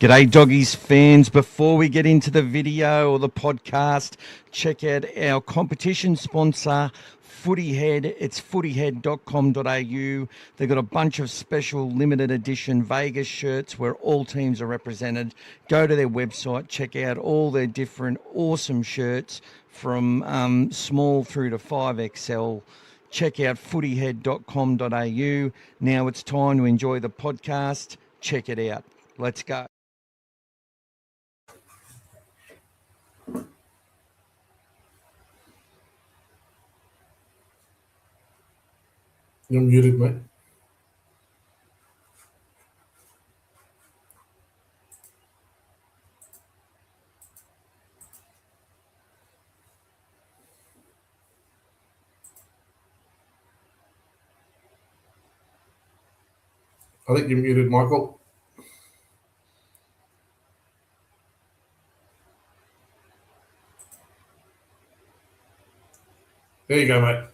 G'day Doggies fans. Before we get into the video or the podcast, check out our competition sponsor, Footy Head. It's footyhead.com.au. They've got a bunch of special limited edition Vegas shirts where all teams are represented. Go to their website, check out all their different awesome shirts from small through to 5XL. Check out footyhead.com.au. Now it's time to enjoy the podcast. Check it out. Let's go. You're muted, mate. I think you're muted, Michael. There you go, mate.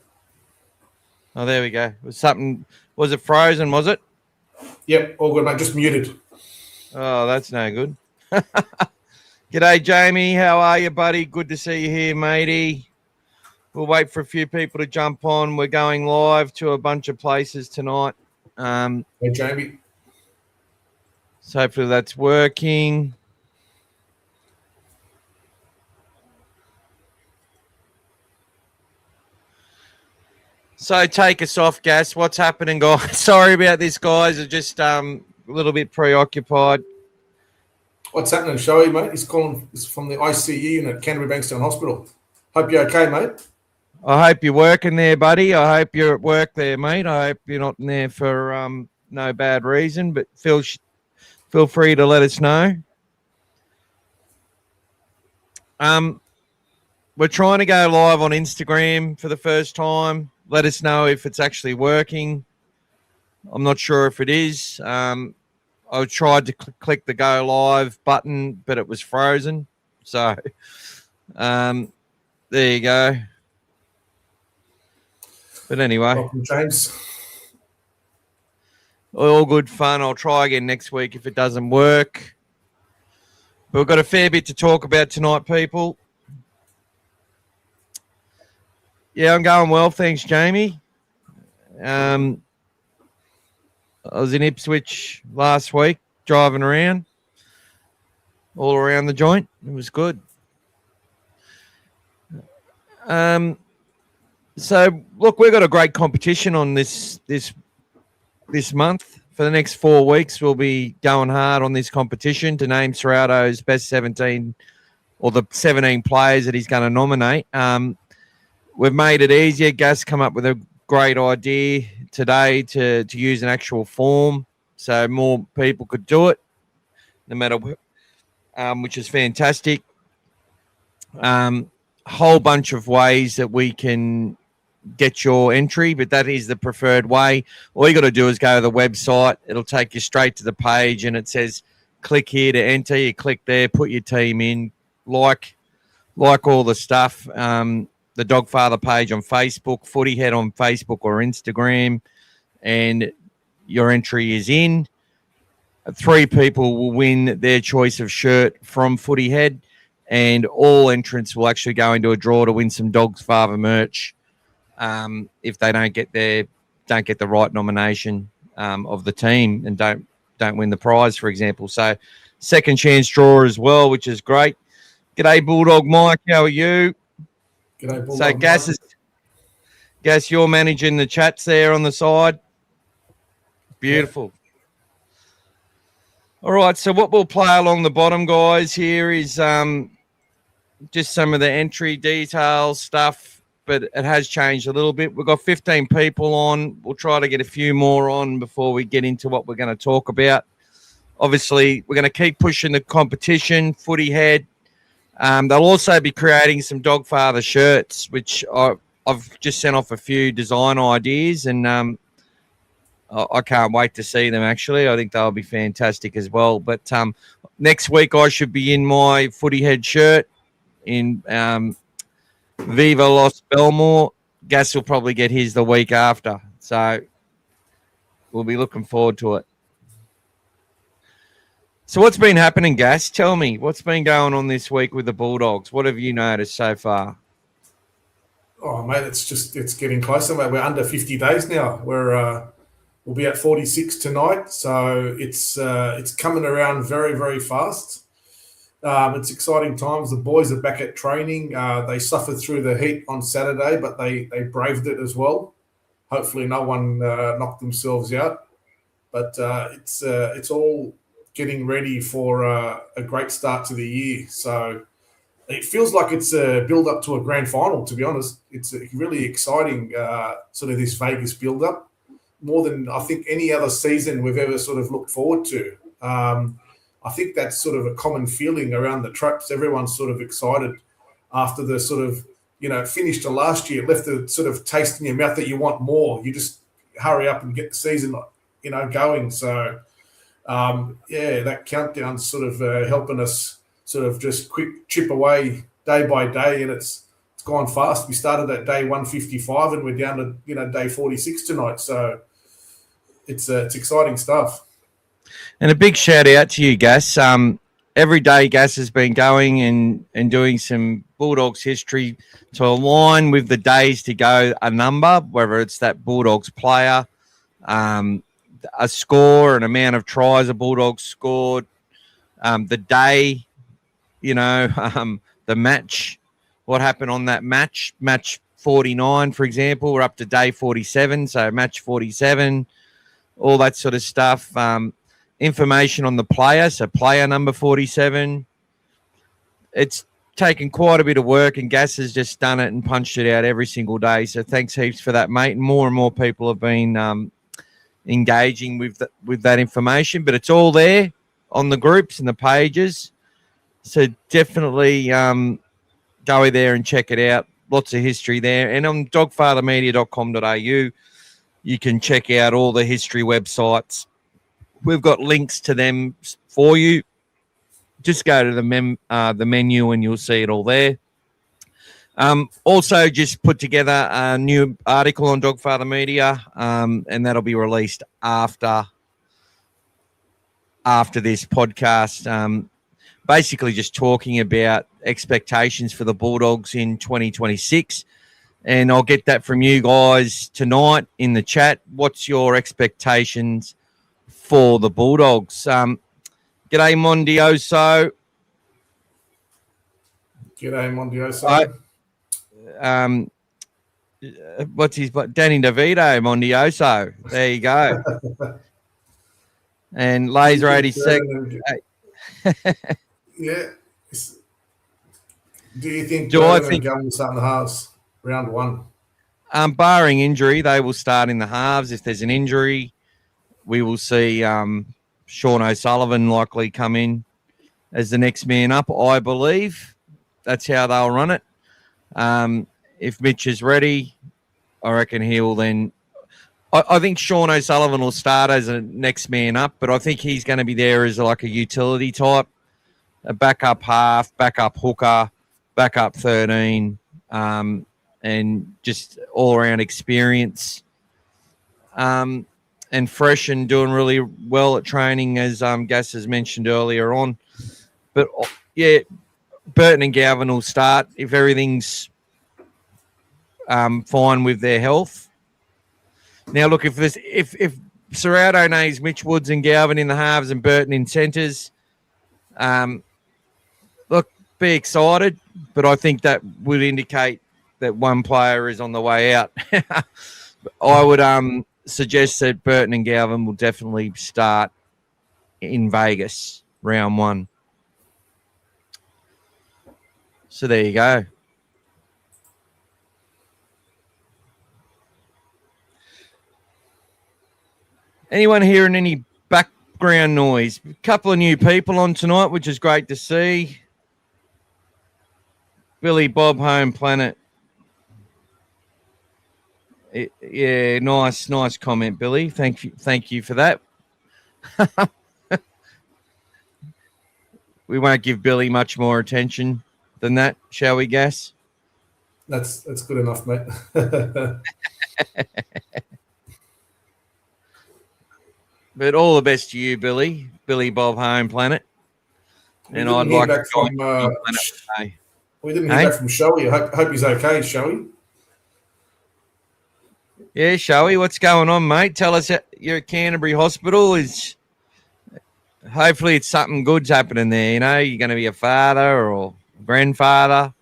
Oh, there we go. Was it frozen, was it? Yep, all good, mate. Just muted. Oh, that's no good. G'day, Jamie. How are you, buddy? Good to see you here, matey. We'll wait for a few people to jump on. We're going live to a bunch of places tonight. Hey, Jamie. So hopefully that's working. So take us off, Gas. What's happening, guys? Sorry about this, guys. I'm just a little bit preoccupied. What's happening, Showy, mate? He's calling. He's from the ICU unit at Canterbury-Bankstown Hospital. Hope you're okay, mate. I hope you're working there, buddy. I hope you're at work there, mate. I hope you're not in there for no bad reason, but feel free to let us know. We're trying to go live on Instagram for the first time. Let us know if it's actually working. I'm not sure if it is. I tried to click the go live button, but it was frozen. So there you go. But anyway. Welcome, James. All good fun. I'll try again next week if it doesn't work. But we've got a fair bit to talk about tonight, people. Yeah, I'm going well. Thanks, Jamie. I was in Ipswich last week, driving around, all around the joint. It was good. So, look, we've got a great competition on this month. For the next 4 weeks, we'll be going hard on this competition to name Serrato's best 17 or the 17 players that he's going to nominate. We've made it easier. Gus come up with a great idea today to use an actual form so more people could do it, no matter which is fantastic. Whole bunch of ways that we can get your entry, but that is the preferred way. All you got to do is go to the website. It'll take you straight to the page and it says click here to enter. You click there, put your team in, like all the stuff. The Dogfather page on Facebook, Footy Head on Facebook or Instagram, and your entry is in. 3 people will win their choice of shirt from Footy Head, and all entrants will actually go into a draw to win some Dogfather merch if they don't get the right nomination of the team and don't win the prize, for example. So second chance draw as well, which is great. G'day, Bulldog Mike. How are you? G'day, Bulldog So Gas, you're managing the chats there on the side. Beautiful. Yeah. All right, so what we'll play along the bottom, guys, here is just some of the entry details stuff, but it has changed a little bit. We've got 15 people on. We'll try to get a few more on before we get into what we're going to talk about. Obviously, we're going to keep pushing the competition, Footy Head. They'll also be creating some Dogfather shirts, which I've just sent off a few design ideas, and I can't wait to see them, actually. I think they'll be fantastic as well. But next week I should be in my Footy Head shirt in Viva Los Belmore. Gas will probably get his the week after. So we'll be looking forward to it. So what's been happening, Gas? Tell me, what's been going on this week with the Bulldogs? What have you noticed so far? Oh, mate, it's getting closer, mate. We're under 50 days now. We'll be at 46 tonight, so it's coming around very, very fast. It's exciting times. The boys are back at training. They suffered through the heat on Saturday, but they braved it as well. Hopefully no one knocked themselves out. But it's all getting ready for a great start to the year. So it feels like it's a build-up to a grand final, to be honest. It's a really exciting sort of this Vegas build-up, more than I think any other season we've ever sort of looked forward to. I think that's sort of a common feeling around the traps. Everyone's sort of excited after the sort of, finish to last year, left a sort of taste in your mouth that you want more. You just hurry up and get the season, going. So, that countdown's sort of helping us sort of just quick chip away day by day, and it's gone fast. We started at day 155 and we're down to, day 46 tonight. So it's exciting stuff. And a big shout out to you, Gas. Every day Gas has been going and doing some Bulldogs history to align with the days to go a number, whether it's that Bulldogs player, a score, an amount of tries a Bulldogs scored, the day, the match, what happened on that match 49, for example. We're up to day 47, so match 47, all that sort of stuff. Information on the player, so player number 47. It's taken quite a bit of work, and Gas has just done it and punched it out every single day. So thanks heaps for that, mate. And more people have been engaging with that information, but it's all there on the groups and the pages. So definitely go there and check it out. Lots of history there. And on dogfathermedia.com.au, you can check out all the history websites. We've got links to them for you. Just go to the menu and you'll see it all there. Also, just put together a new article on Dogfather Media, and that'll be released after this podcast. Basically, just talking about expectations for the Bulldogs in 2026. And I'll get that from you guys tonight in the chat. What's your expectations for the Bulldogs? G'day, Mondioso. G'day, Mondioso. What's his Danny DeVito, Mondioso. There you go. And Laser 86. Yeah. Do you think Gum will start in the halves round one? Barring injury, they will start in the halves. If there's an injury, we will see Sean O'Sullivan likely come in as the next man up, I believe. That's how they'll run it. If Mitch is ready, I reckon he will then... I think Sean O'Sullivan will start as a next man up, but I think he's going to be there as like a utility type, a backup half, backup hooker, backup 13, and just all-around experience. And fresh and doing really well at training, as Gas has mentioned earlier on. But, yeah, Burton and Galvin will start if everything's fine with their health. Now, look, if Serrato names Mitch Woods and Galvin in the halves and Burton in centres, look, be excited, but I think that would indicate that one player is on the way out. I would suggest that Burton and Galvin will definitely start in Vegas round one. So there you go. Anyone hearing any background noise? A couple of new people on tonight, which is great to see. Billy Bob Home Planet. Yeah, nice comment, Billy. Thank you for that. We won't give Billy much more attention than that, shall we, Gas? That's good enough, mate. But all the best to you, Billy Bob Home Planet. We And didn't I'd hear like back to join from. you on Planet today. We didn't hear back from Shoei. Hope he's okay, Shoei. Yeah, Shoei, what's going on, mate? Tell us you're at Canterbury Hospital. Hopefully it's something good's happening there. You know, you're going to be a father or grandfather,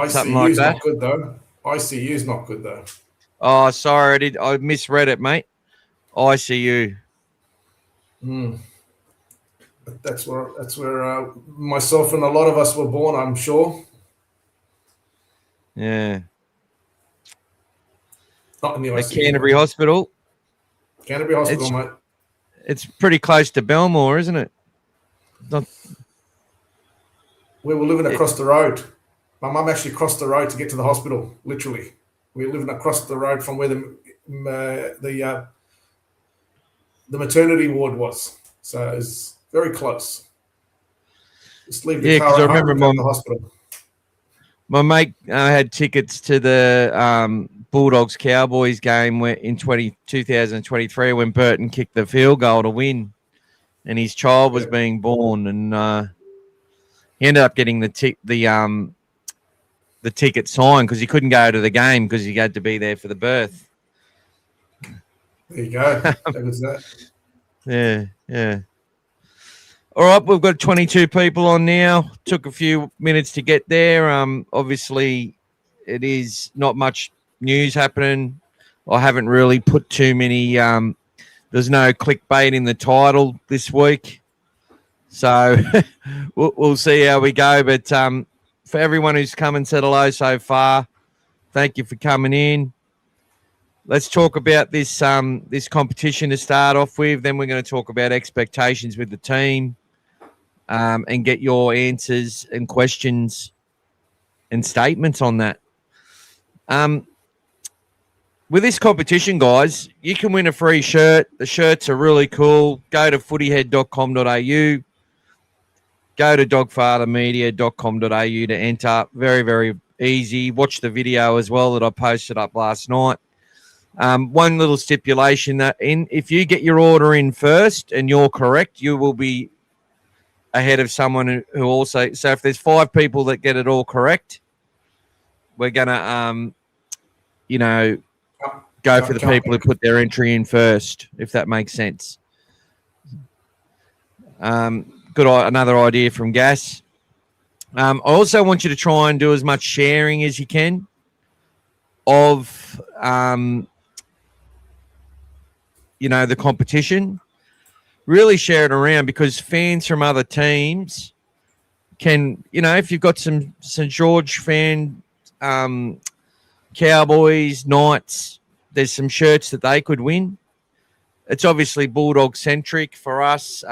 something like ICU's that. not good though. ICU's not good though. Oh, sorry, I misread it, mate. ICU. That's where myself and a lot of us were born, I'm sure. Yeah. Not in the At ICU. Canterbury Hospital. Canterbury Hospital, mate. It's pretty close to Belmore, isn't it? We were living across the road. My mum actually crossed the road to get to the hospital, literally. We were living across the road from where the maternity ward was. So it's very close. Just leave the car at home and go to the hospital. My mate had tickets to the Bulldogs-Cowboys game in 2023 when Burton kicked the field goal to win, and his child was being born, and he ended up getting the ticket signed because he couldn't go to the game because he had to be there for the birth. There you go. That was that. Yeah. All right, we've got 22 people on now. Took a few minutes to get there. Obviously, it is not much news happening. I haven't really put too many. There's no clickbait in the title this week, so we'll see how we go. But for everyone who's come and said hello so far, thank you for coming in. Let's talk about this competition to start off with. Then we're going to talk about expectations with the team. And get your answers and questions and statements on that. With this competition, guys, you can win a free shirt. The shirts are really cool. Go to footyhead.com.au. Go to dogfathermedia.com.au to enter. Very, very easy. Watch the video as well that I posted up last night. One little stipulation that if you get your order in first and you're correct, you will be ahead of someone who also. So if there's 5 people that get it all correct, we're gonna go for the people who put their entry in first, if that makes sense. Another idea from Gas. I also want you to try and do as much sharing as you can of the competition. Really share it around, because fans from other teams can, if you've got some St. George fan, Cowboys, Knights, there's some shirts that they could win. It's obviously Bulldog-centric for us.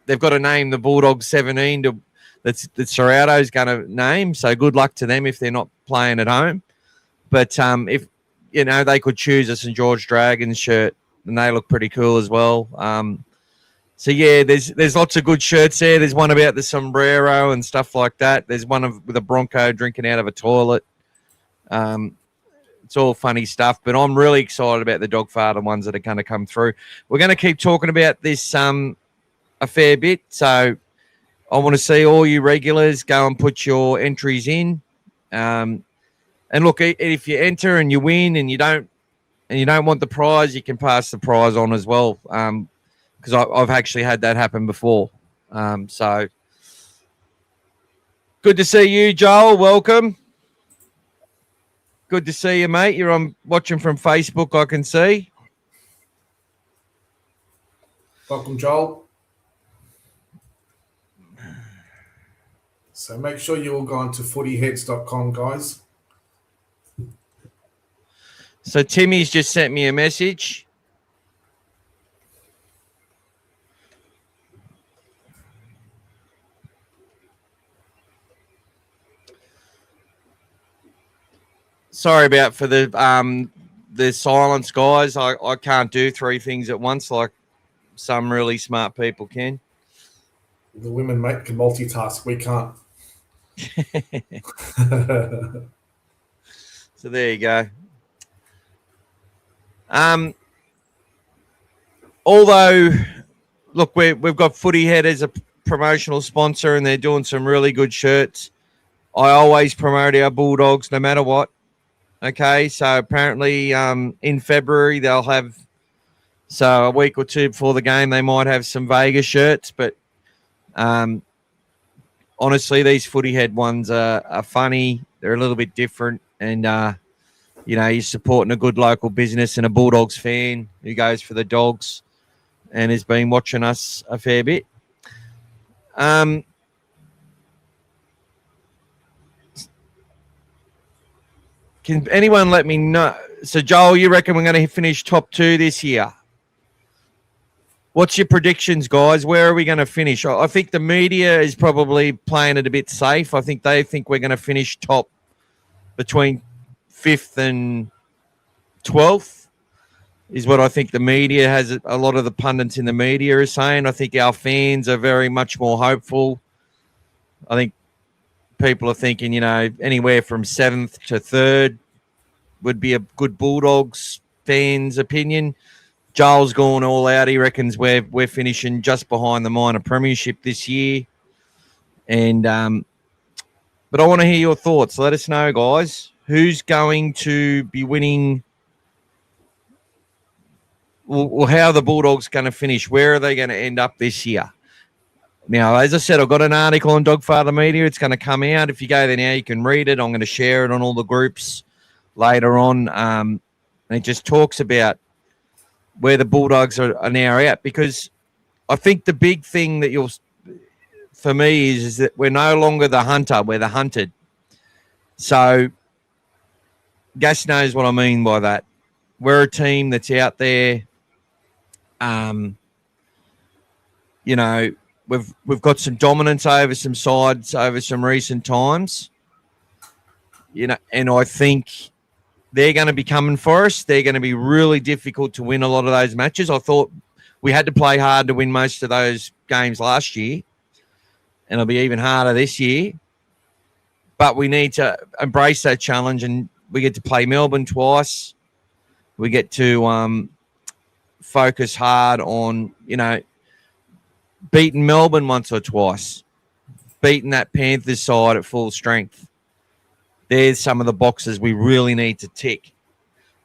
They've got to name the Bulldogs 17 that Serrato's going to name, so good luck to them if they're not playing at home. But if, they could choose a St. George Dragons shirt, and they look pretty cool as well. So yeah, there's lots of good shirts there. There's one about the sombrero and stuff like that. There's one with a Bronco drinking out of a toilet. It's all funny stuff, but I'm really excited about the Dogfather ones that are going to come through. We're going to keep talking about this a fair bit. So I want to see all you regulars go and put your entries in. And look, if you enter and you win and you don't want the prize, you can pass the prize on as well. Because I've actually had that happen before. So good to see you, Joel. Welcome. Good to see you, mate. You're watching from Facebook, I can see. Welcome, Joel. So make sure you all go on to footyheads.com, guys. So Timmy's just sent me a message. Sorry about for the silence, guys. I can't do 3 things at once like some really smart people can. The women, mate, can multitask. We can't. So there you go. although, look, we've got Footy Head as a promotional sponsor, and they're doing some really good shirts. I always promote our Bulldogs no matter what. Okay, so apparently in February they'll have, so a week or two before the game, they might have some Vegas shirts, but honestly, these Footy Head ones are funny. They're a little bit different, and you're supporting a good local business and a Bulldogs fan who goes for the Dogs and has been watching us a fair bit. Can anyone let me know? So, Joel, you reckon we're going to finish top 2 this year? What's your predictions, guys? Where are we going to finish? I think the media is probably playing it a bit safe. I think they think we're going to finish top between 5th and 12th is what I think the media has. A lot of the pundits in the media are saying. I think our fans are very much more hopeful. I think people are thinking, anywhere from 7th to 3rd would be a good Bulldogs fans' opinion. Joel's gone all out. He reckons we're finishing just behind the minor premiership this year. And but I want to hear your thoughts. Let us know, guys. Who's going to be winning? Well, how are the Bulldogs going to finish? Where are they going to end up this year? Now, as I said, I've got an article on Dogfather Media. It's going to come out. If you go there now, you can read it. I'm going to share it on all the groups later on. And it just talks about where the Bulldogs are now at, because I think the big thing that for me is that we're no longer the hunter, we're the hunted. So Gas knows what I mean by that. We're a team that's out there. We've got some dominance over some sides over some recent times. And I think they're going to be coming for us. They're going to be really difficult to win a lot of those matches. I thought we had to play hard to win most of those games last year, and it'll be even harder this year. But we need to embrace that challenge, and we get to play Melbourne twice. We get to focus hard on, beating Melbourne once or twice, beating that Panthers side at full strength. There's some of the boxes we really need to tick.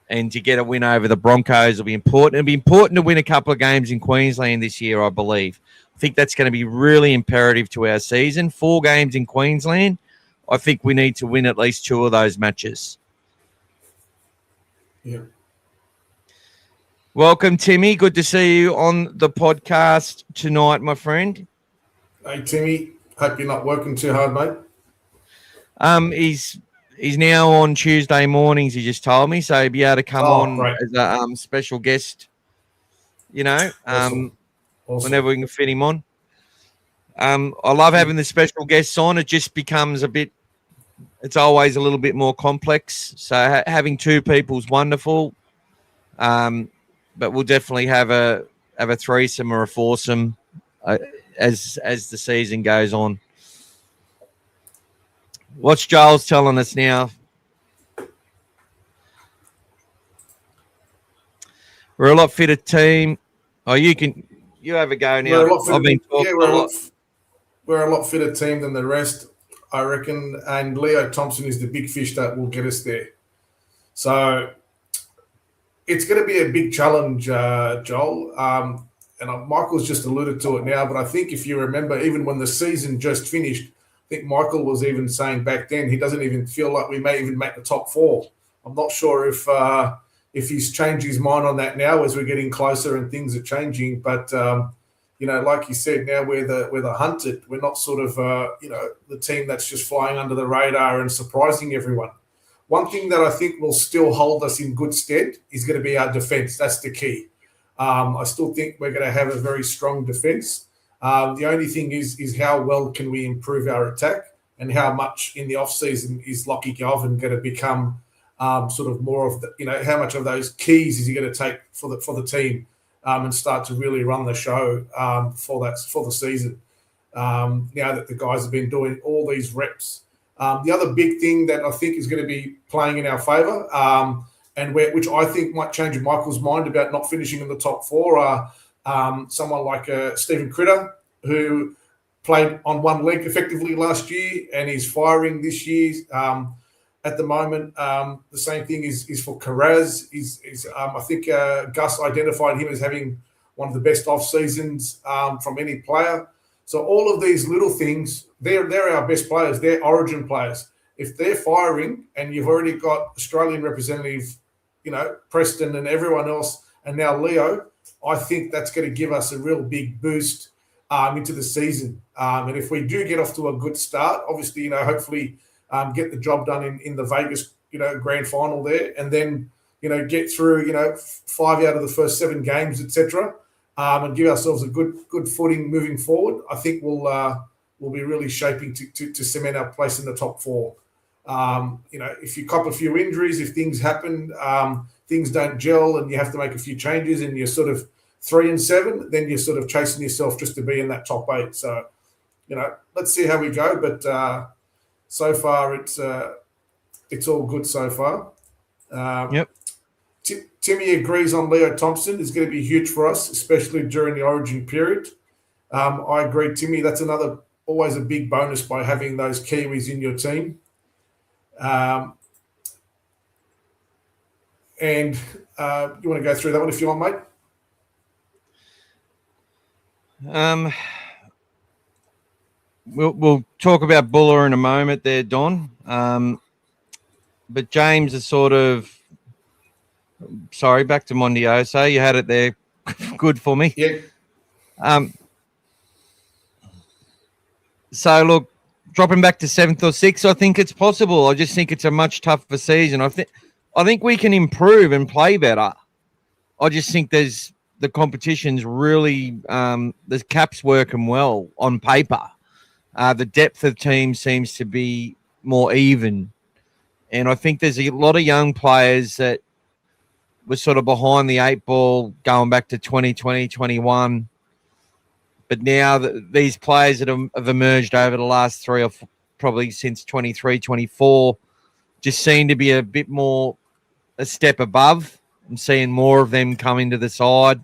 And to get a win over the Broncos will be important. It'll be important to win a couple of games in Queensland this year, I believe. I think that's going to be really imperative to our season. 4 games in Queensland. I think we need to win at least 2 of those matches. Yeah. Welcome, Timmy. Good to see you on the podcast tonight, my friend. Hey, Timmy. Hope you're not working too hard, mate. He's now on Tuesday mornings, he just told me, so he'll be able to come on great. as a special guest, Awesome. Whenever we can fit him on. I love having the special guests on. It just becomes it's always a little bit more complex. So having 2 people is wonderful. But we'll definitely have a threesome or a foursome as the season goes on. What's Joel's telling us now? We're a lot fitter team. Oh, you have a go now. We're a lot fitter team than the rest, I reckon. And Leo Thompson is the big fish that will get us there. So it's going to be a big challenge, Joel. And Michael's just alluded to it now, but I think if you remember, even when the season just finished, I think Michael was even saying back then he doesn't even feel like we may even make the top 4. I'm not sure if he's changed his mind on that now as we're getting closer and things are changing. But like you said, now we're the hunted. We're not sort of the team that's just flying under the radar and surprising everyone. One thing that I think will still hold us in good stead is going to be our defence. That's the key. I still think we're going to have a very strong defence. The only thing is how well can we improve our attack, and how much in the off-season is Lockie Galvin going to become sort of more of the, how much of those keys is he going to take for the team and start to really run the show for the season. Now that the guys have been doing all these reps. The other big thing that I think is going to be playing in our favour, which I think might change Michael's mind about not finishing in the top 4, Someone like Stephen Critter, who played on one leg effectively last year and is firing this year. At the moment, the same thing is for Carraz. I think Gus identified him as having one of the best off seasons from any player. So all of these little things, they're our best players. They're Origin players. If they're firing and you've already got Australian representative, Preston and everyone else, and now Leo, I think that's going to give us a real big boost into the season. And if we do get off to a good start, obviously, hopefully get the job done in the Vegas, grand final there, and then, get through, 5 out of the first 7 games, etc., and give ourselves a good footing moving forward. I think we'll be really shaping to cement our place in the top 4. If you cop a few injuries, if things happen, things don't gel, and you have to make a few changes, and you're sort of 3 and 7, then you're sort of chasing yourself just to be in that top 8. So, let's see how we go. But so far, it's all good so far. Yep. Timmy agrees on Leo Thompson is going to be huge for us, especially during the Origin period. I agree, Timmy. That's always a big bonus by having those Kiwis in your team. And you want to go through that one if you want, mate? We'll talk about Buller in a moment there, Don. But James is sort of... Sorry, back to Mondioso. You had it there good for me. Yeah. So, look, dropping back to 7th or 6th, I think it's possible. I just think it's a much tougher season. I think we can improve and play better. I just think the competition's really the cap's working well on paper. The depth of teams seems to be more even. And I think there's a lot of young players that were sort of behind the 8 ball going back to 2020, 21. But now these players that have emerged over the last 3 or 4, probably since 23, 24, just seem to be a bit more a step above. I'm seeing more of them come into the side.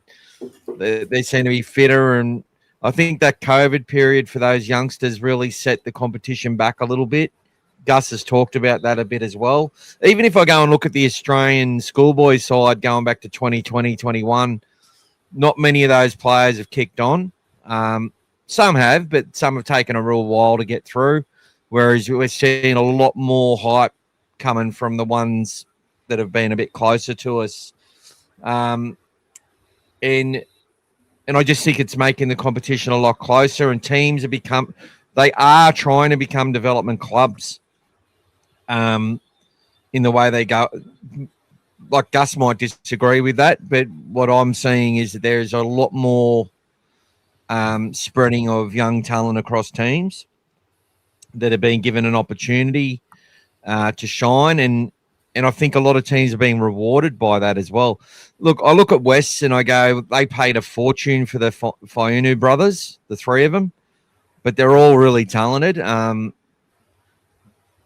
They seem to be fitter, and I think that COVID period for those youngsters really set the competition back a little bit. Gus has talked about that a bit as well. Even if I go and look at the Australian schoolboy side going back to 2020, 21, not many of those players have kicked on. Some have, but some have taken a real while to get through, whereas we're seeing a lot more hype coming from the ones that have been a bit closer to us. And I just think it's making the competition a lot closer, and teams they are trying to become development clubs. In the way they go, like Gus might disagree with that, but what I'm seeing is that there's a lot more spreading of young talent across teams that have been given an opportunity to shine, and I think a lot of teams are being rewarded by that as well. Look, I look at Wests and I go, they paid a fortune for the Faiunu brothers, the 3 of them, but they're all really talented.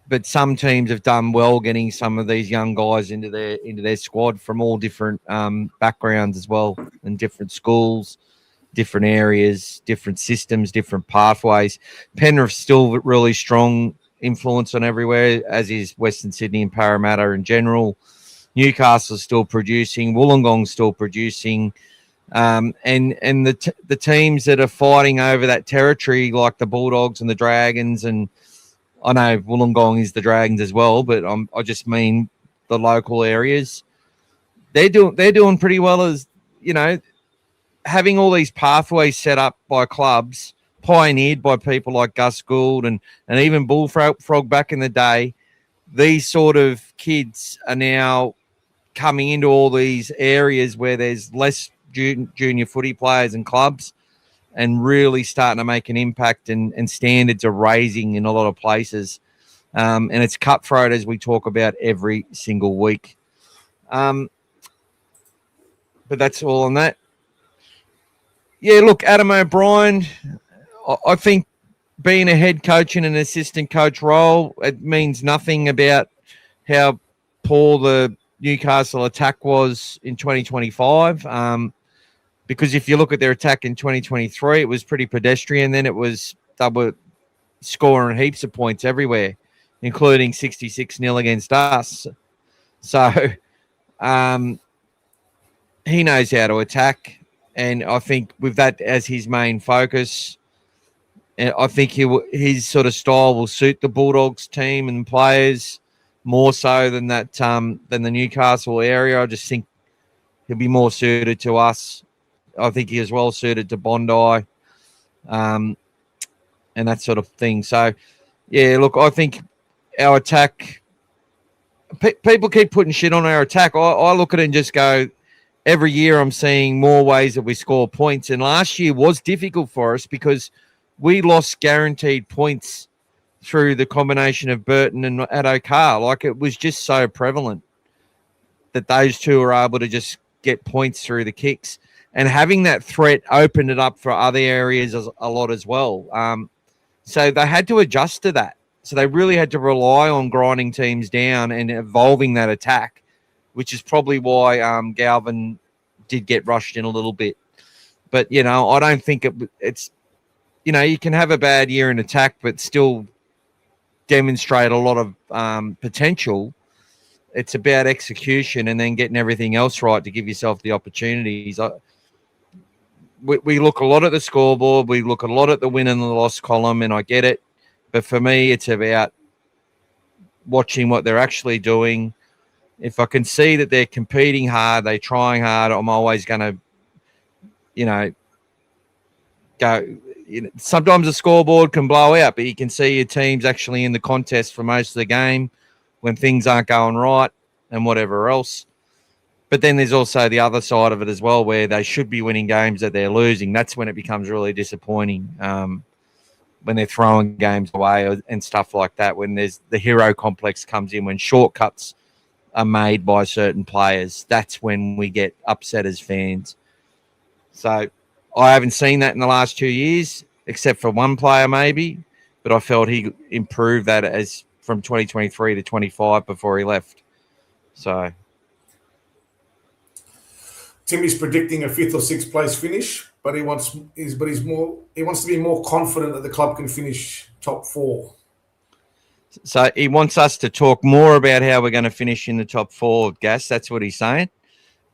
But some teams have done well getting some of these young guys into their squad from all different backgrounds as well, and different schools, different areas, different systems, different pathways. Penrith's still really strong influence on everywhere, as is Western Sydney and Parramatta in general. Newcastle's still producing. Wollongong's still producing. And the teams that are fighting over that territory, like the Bulldogs and the Dragons, and I know Wollongong is the Dragons as well, but I just mean the local areas. They're doing pretty well, as having all these pathways set up by clubs, pioneered by people like Gus Gould and even Bullfrog back in the day. These sort of kids are now coming into all these areas where there's less junior footy players and clubs, and really starting to make an impact, and standards are raising in a lot of places. And it's cutthroat, as we talk about every single week. But that's all on that. Yeah, look, Adam O'Brien, I think being a head coach in an assistant coach role, it means nothing about how poor the Newcastle attack was in 2025. Because if you look at their attack in 2023, it was pretty pedestrian. Then it was double scoring heaps of points everywhere, including 66-0 against us. So he knows how to attack. And I think with that as his main focus, I think his sort of style will suit the Bulldogs team and players more so than than the Newcastle area. I just think he'll be more suited to us. I think he is well suited to Bondi, and that sort of thing. So, yeah, look, I think our attack. People keep putting shit on our attack. I look at it and just go, every year I'm seeing more ways that we score points. And last year was difficult for us because we lost guaranteed points through the combination of Burton and Addo Carr. Like, it was just so prevalent that those two were able to just get points through the kicks. And having that threat opened it up for other areas a lot as well. So they had to adjust to that. So they really had to rely on grinding teams down and evolving that attack, which is probably why Galvin did get rushed in a little bit. But, I don't think it's, you can have a bad year in attack but still demonstrate a lot of potential. It's about execution and then getting everything else right to give yourself the opportunities. We look a lot at the scoreboard. We look a lot at the win and the loss column, and I get it. But for me, it's about watching what they're actually doing. If I can see that they're competing hard, they're trying hard, I'm always going to, go. Sometimes the scoreboard can blow out, but you can see your team's actually in the contest for most of the game when things aren't going right and whatever else. But then there's also the other side of it as well, where they should be winning games that they're losing. That's when it becomes really disappointing, when they're throwing games away and stuff like that, when there's the hero complex comes in, when shortcuts are made by certain players. That's when we get upset as fans. So I haven't seen that in the last 2 years, except for one player maybe, but I felt he improved that as from 2023 to 25 before he left. So Timmy's predicting a 5th or 6th place finish, but he wants to be more confident that the club can finish top 4. So he wants us to talk more about how we're going to finish in the top 4, Gas. That's what he's saying.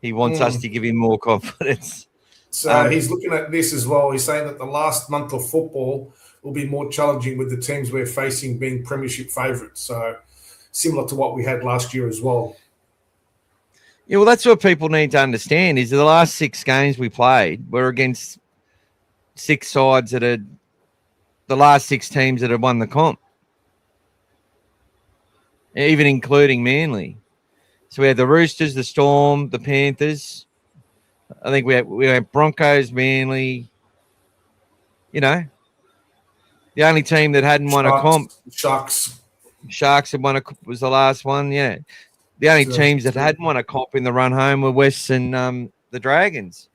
He wants us to give him more confidence. So he's looking at this as well. He's saying that the last month of football will be more challenging with the teams we're facing being premiership favourites. So similar to what we had last year as well. Yeah, well, that's what people need to understand is the last 6 games we played were against 6 sides that are the last 6 teams that have won the comp, even including Manly. So we had the Roosters, the Storm, the Panthers. I think we had Broncos, Manly. The only team that hadn't won a comp. Sharks had won was the last one, yeah. The only teams that hadn't won a comp in the run home were Wests and the Dragons.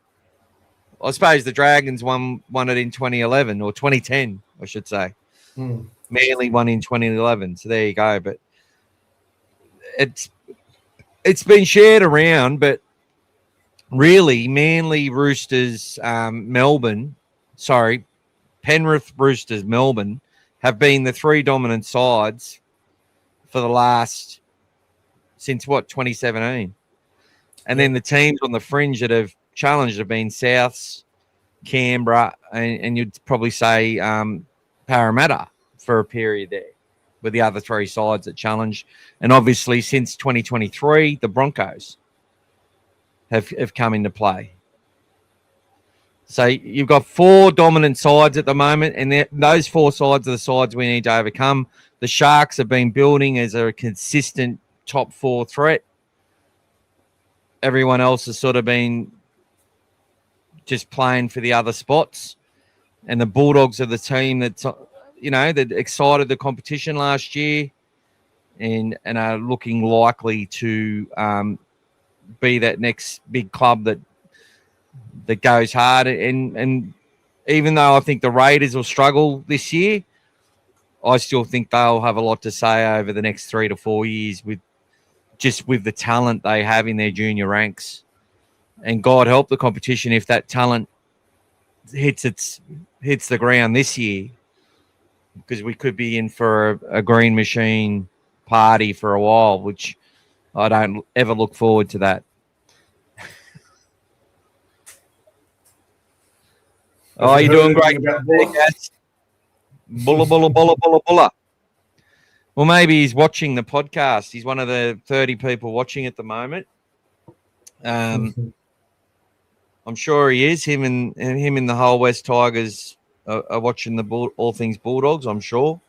I suppose the Dragons won it in 2011 or 2010, I should say. Manly won in 2011, so there you go. But it's been shared around, but really, Manly, Roosters, Penrith, Roosters, Melbourne have been the 3 dominant sides for the last, since 2017. And then the teams on the fringe that have challenged have been Souths, Canberra, and you'd probably say Parramatta for a period there, with the other 3 sides that challenged. And obviously, since 2023, the Broncos have come into play. So you've got 4 dominant sides at the moment, and those 4 sides are the sides we need to overcome. The Sharks have been building as a consistent top 4 threat. Everyone else has sort of been just playing for the other spots. And the Bulldogs are the team that excited the competition last year and are looking likely to be that next big club that goes hard. And even though I think the Raiders will struggle this year, I still think they'll have a lot to say over the next 3 to 4 years with the talent they have in their junior ranks. and God help the competition if that talent hits the ground this year, because we could be in for a green machine party for a while, which I don't ever look forward to that. Oh, you're doing great. Bulla, bulla, bulla, bulla, bulla. Well, maybe he's watching the podcast. He's one of the 30 people watching at the moment. I'm sure he is. Him and the whole West Tigers are watching the All Things Bulldogs, I'm sure.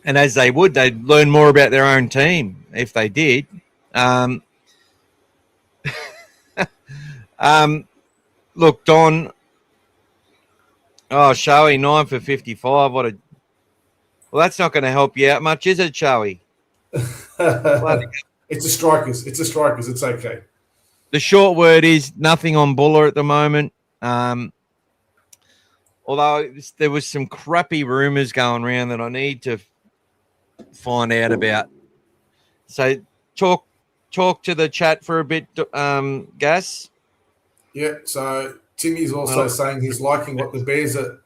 And as they would, they'd learn more about their own team if they did. Look, Don. Oh, Showy, 9 for 55. Well, that's not going to help you out much, is it, Showy? It's a strikers. It's okay. The short word is nothing on Buller at the moment. Although there was some crappy rumours going around that I need to find out about. So talk to the chat for a bit, Gas. Yeah. So Timmy's also saying he's liking what the Bears are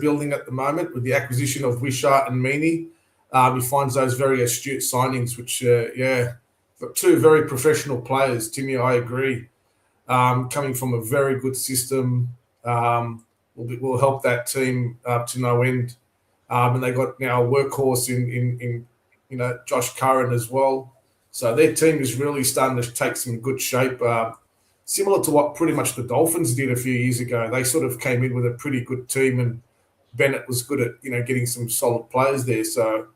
building at the moment with the acquisition of Wishart and Meaney. He finds those very astute signings, which two very professional players. Timmy, I agree. Coming from a very good system, will help that team to no end. And they got now a workhorse in Josh Curran as well. So their team is really starting to take some good shape. Similar to what pretty much the Dolphins did a few years ago. They sort of came in with a pretty good team, and Bennett was good at getting some solid players there. So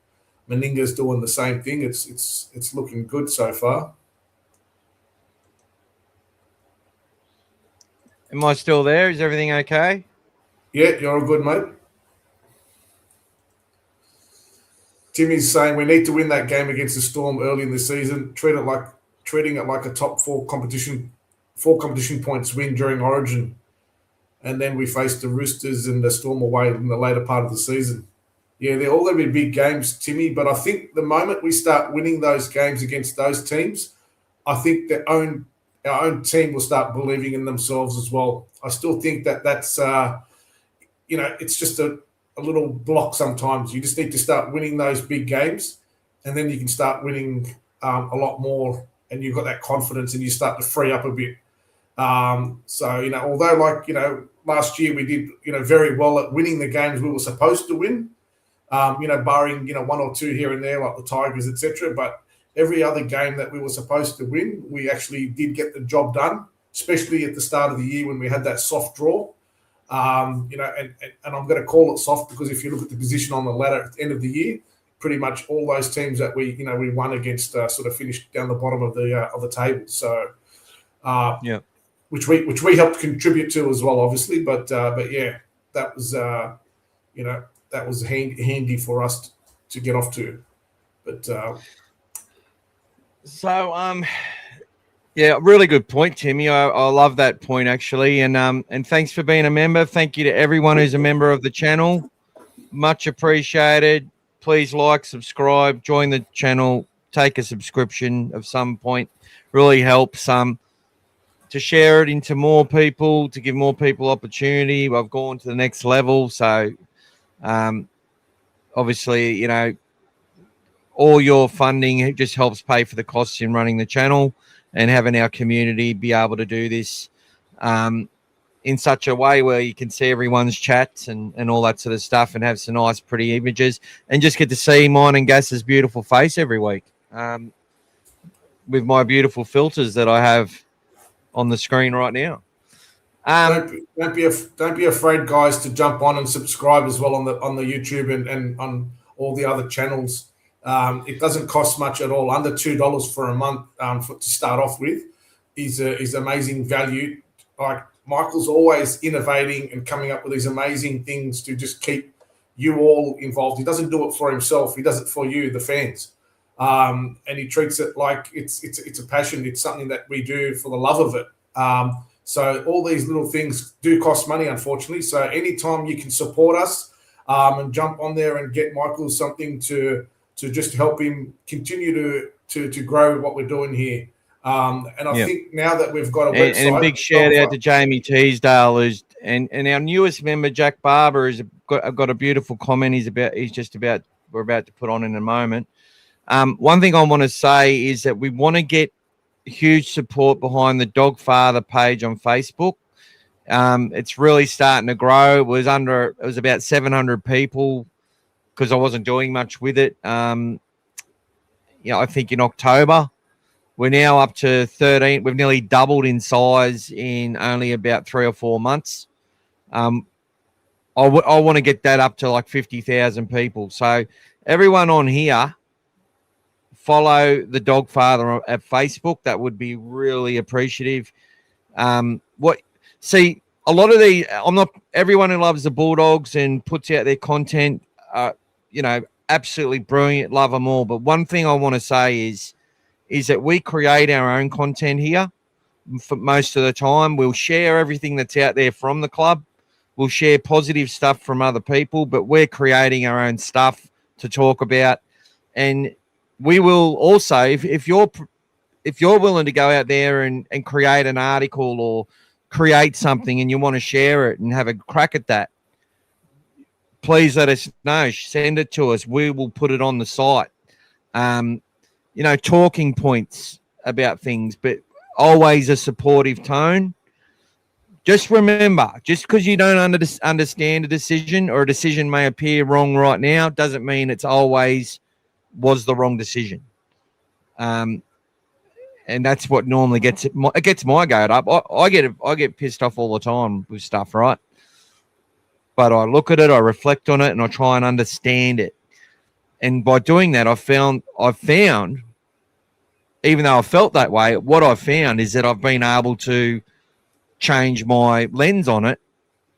Meninga's doing the same thing. It's looking good so far. Am I still there? Is everything okay? Yeah, you're all good, mate. Timmy's saying we need to win that game against the Storm early in the season. Treating it like a top four competition points win during Origin, and then we face the Roosters and the Storm away in the later part of the season. Yeah, they're all going to be big games, Timmy, but I think the moment we start winning those games against those teams, I think our own team will start believing in themselves as well. I still think that's it's just a little block sometimes. You just need to start winning those big games, and then you can start winning a lot more, and you've got that confidence and you start to free up a bit. Although last year we did, very well at winning the games we were supposed to win, barring, one or two here and there, like the Tigers, etc. But every other game that we were supposed to win, we actually did get the job done, especially at the start of the year when we had that soft draw. And I'm going to call it soft because if you look at the position on the ladder at the end of the year, pretty much all those teams that we won against sort of finished down the bottom of the table. So, which we helped contribute to as well, obviously. But yeah, that was that was handy for us to get off to. But yeah, really good point, Timmy. I love that point actually, and thanks for being a member. Thank you to everyone who's a member of the channel. Much appreciated. Please like, subscribe, join the channel, take a subscription of some point. Really helps to share it into more people, to give more people opportunity. I've gone to the next level, so obviously, all your funding just helps pay for the costs in running the channel and having our community be able to do this in such a way where you can see everyone's chats and all that sort of stuff and have some nice, pretty images and just get to see mine and Gas's beautiful face every week with my beautiful filters that I have on the screen right now. Don't be afraid, guys, to jump on and subscribe as well on the YouTube and on all the other channels. It doesn't cost much at all. Under $2 for a month to start off with is amazing value. Like Michael's always innovating and coming up with these amazing things to just keep you all involved. He doesn't do it for himself. He does it for you, the fans. And he treats it like it's a passion. It's something that we do for the love of it. So all these little things do cost money, unfortunately. So anytime you can support us and jump on there and get Michael something to to just help him continue to grow what we're doing here. And I think now that we've got a website, and a big shout out to Jamie Teasdale, and our newest member Jack Barber has got a beautiful comment. We're about to put on in a moment. One thing I want to say is that we want to get huge support behind the Dogfather page on Facebook. It's really starting to grow. It was about 700 people because I wasn't doing much with it. I think in October. We're now up to 13. We've nearly doubled in size in only about 3 or 4 months. I want to get that up to like 50,000 people. So everyone on here, follow the Dogfather at Facebook. That would be really appreciative. A lot of everyone who loves the Bulldogs and puts out their content, absolutely brilliant. Love them all. But one thing I want to say is that we create our own content here for most of the time. We'll share everything that's out there from the club. We'll share positive stuff from other people, but we're creating our own stuff to talk about. And we will also, if you're willing to go out there and create an article or create something and you want to share it and have a crack at that, please let us know. Send it to us. We will put it on the site. Talking points about things, but always a supportive tone. Just remember, just because you don't understand a decision or a decision may appear wrong right now, doesn't mean it's always was the wrong decision. And that's what normally gets my goat up. I get pissed off all the time with stuff, right? But I look at it, I reflect on it, and I try and understand it. And by doing that, I've found, even though I felt that way, what I've found is that I've been able to change my lens on it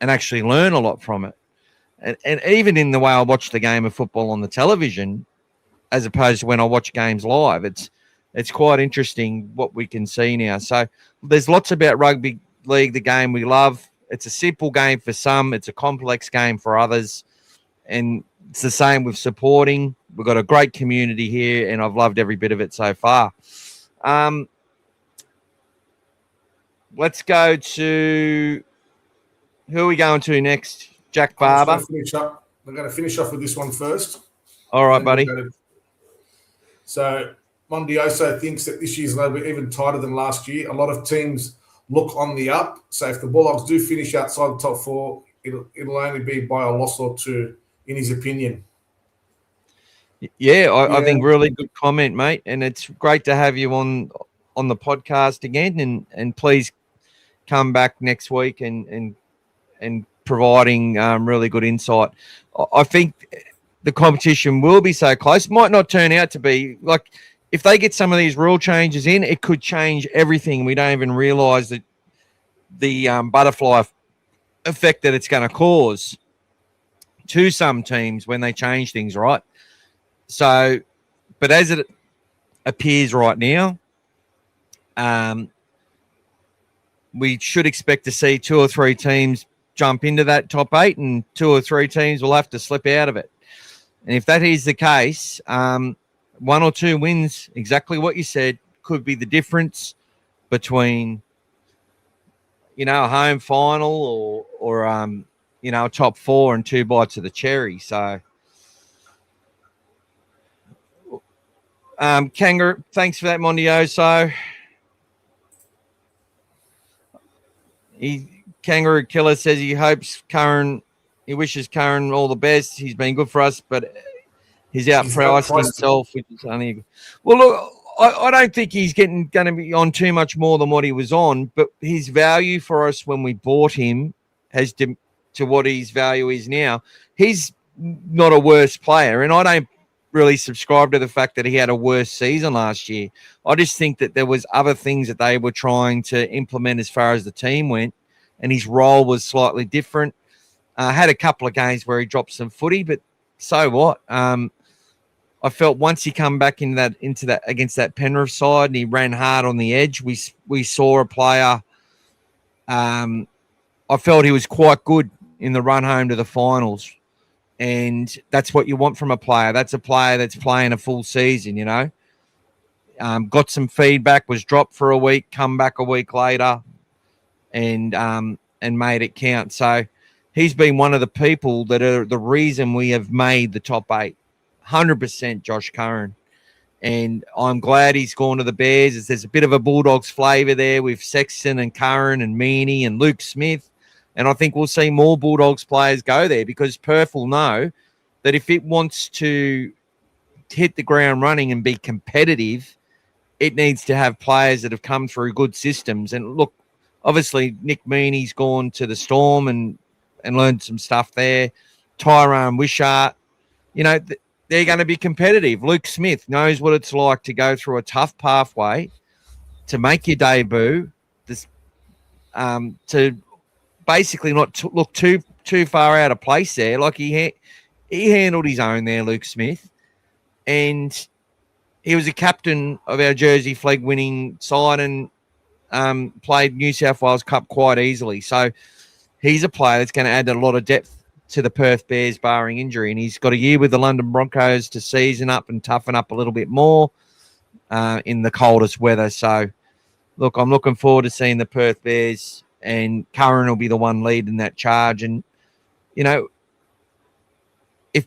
and actually learn a lot from it. And even in the way I watch the game of football on the television, as opposed to when I watch games live, it's quite interesting what we can see now. So there's lots about rugby league, the game we love. It's a simple game for some. It's a complex game for others. And it's the same with supporting. We've got a great community here, and I've loved every bit of it so far. Let's go to – who are we going to next? Jack Barber. We're going to finish off with this one first. All right, buddy. So Mondioso thinks that this year's going to be even tighter than last year. A lot of teams look on the up. So if the Bulldogs do finish outside the top four, it'll only be by a loss or two, in his opinion. Yeah, I think really good comment, mate. And it's great to have you on the podcast again. And please come back next week and providing really good insight. I think the competition will be so close. Might not turn out to be like, if they get some of these rule changes in, it could change everything. We don't even realise that the butterfly effect that it's going to cause to some teams when they change things, right? So, but as it appears right now, we should expect to see 2 or 3 teams jump into that top 8, and 2 or 3 teams will have to slip out of it. And if that is the case, 1 or 2 wins, exactly what you said, could be the difference between, a home final or a top 4 and 2 bites of the cherry. So, Kangaroo, thanks for that, Mondioso. Kangaroo Killer says he wishes Curran all the best. He's been good for us, but he's outpriced himself, which is only. Well, look, I don't think he's going to be on too much more than what he was on, but his value for us when we bought him has to what his value is now. He's not a worse player, and I don't really subscribe to the fact that he had a worse season last year. I just think that there was other things that they were trying to implement as far as the team went, and his role was slightly different. Had a couple of games where he dropped some footy, but so what? I felt once he come back into that against that Penrith side and he ran hard on the edge, we saw a player. I felt he was quite good in the run home to the finals. And that's what you want from a player. That's a player that's playing a full season, you know. Got some feedback, was dropped for a week, come back a week later, and made it count. So he's been one of the people that are the reason we have made the top 8. 100% Josh Curran. And I'm glad he's gone to the Bears. There's a bit of a Bulldogs flavour there with Sexton and Curran and Meaney and Luke Smith. And I think we'll see more Bulldogs players go there because Perth will know that if it wants to hit the ground running and be competitive, it needs to have players that have come through good systems. And look, obviously, Nick Meaney's gone to the Storm and learned some stuff there. Tyrone Wishart, you know, they're going to be competitive. Luke Smith knows what it's like to go through a tough pathway to make your debut, to basically not look too far out of place there. Like he handled his own there, Luke Smith, and he was a captain of our Jersey flag winning side and played New South Wales Cup quite easily. So he's a player that's going to add a lot of depth to the Perth Bears barring injury, and he's got a year with the London Broncos to season up and toughen up a little bit more in the coldest weather. So look, I'm looking forward to seeing the Perth Bears, and Curran will be the one leading that charge. And, you know, if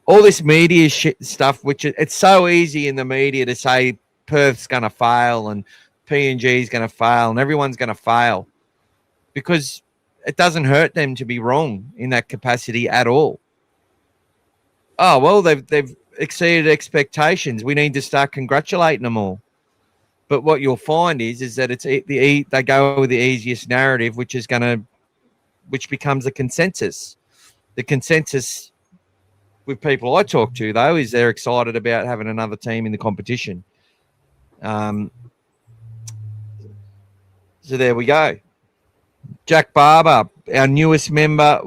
all this media stuff, which it's so easy in the media to say Perth's going to fail and PNG is going to fail and everyone's going to fail, because it doesn't hurt them to be wrong in that capacity at all. Oh, well, they've exceeded expectations. We need to start congratulating them all. But what you'll find is that they go with the easiest narrative, which becomes a consensus. The consensus with people I talk to, though, is they're excited about having another team in the competition. So there we go. Jack Barber, our newest member,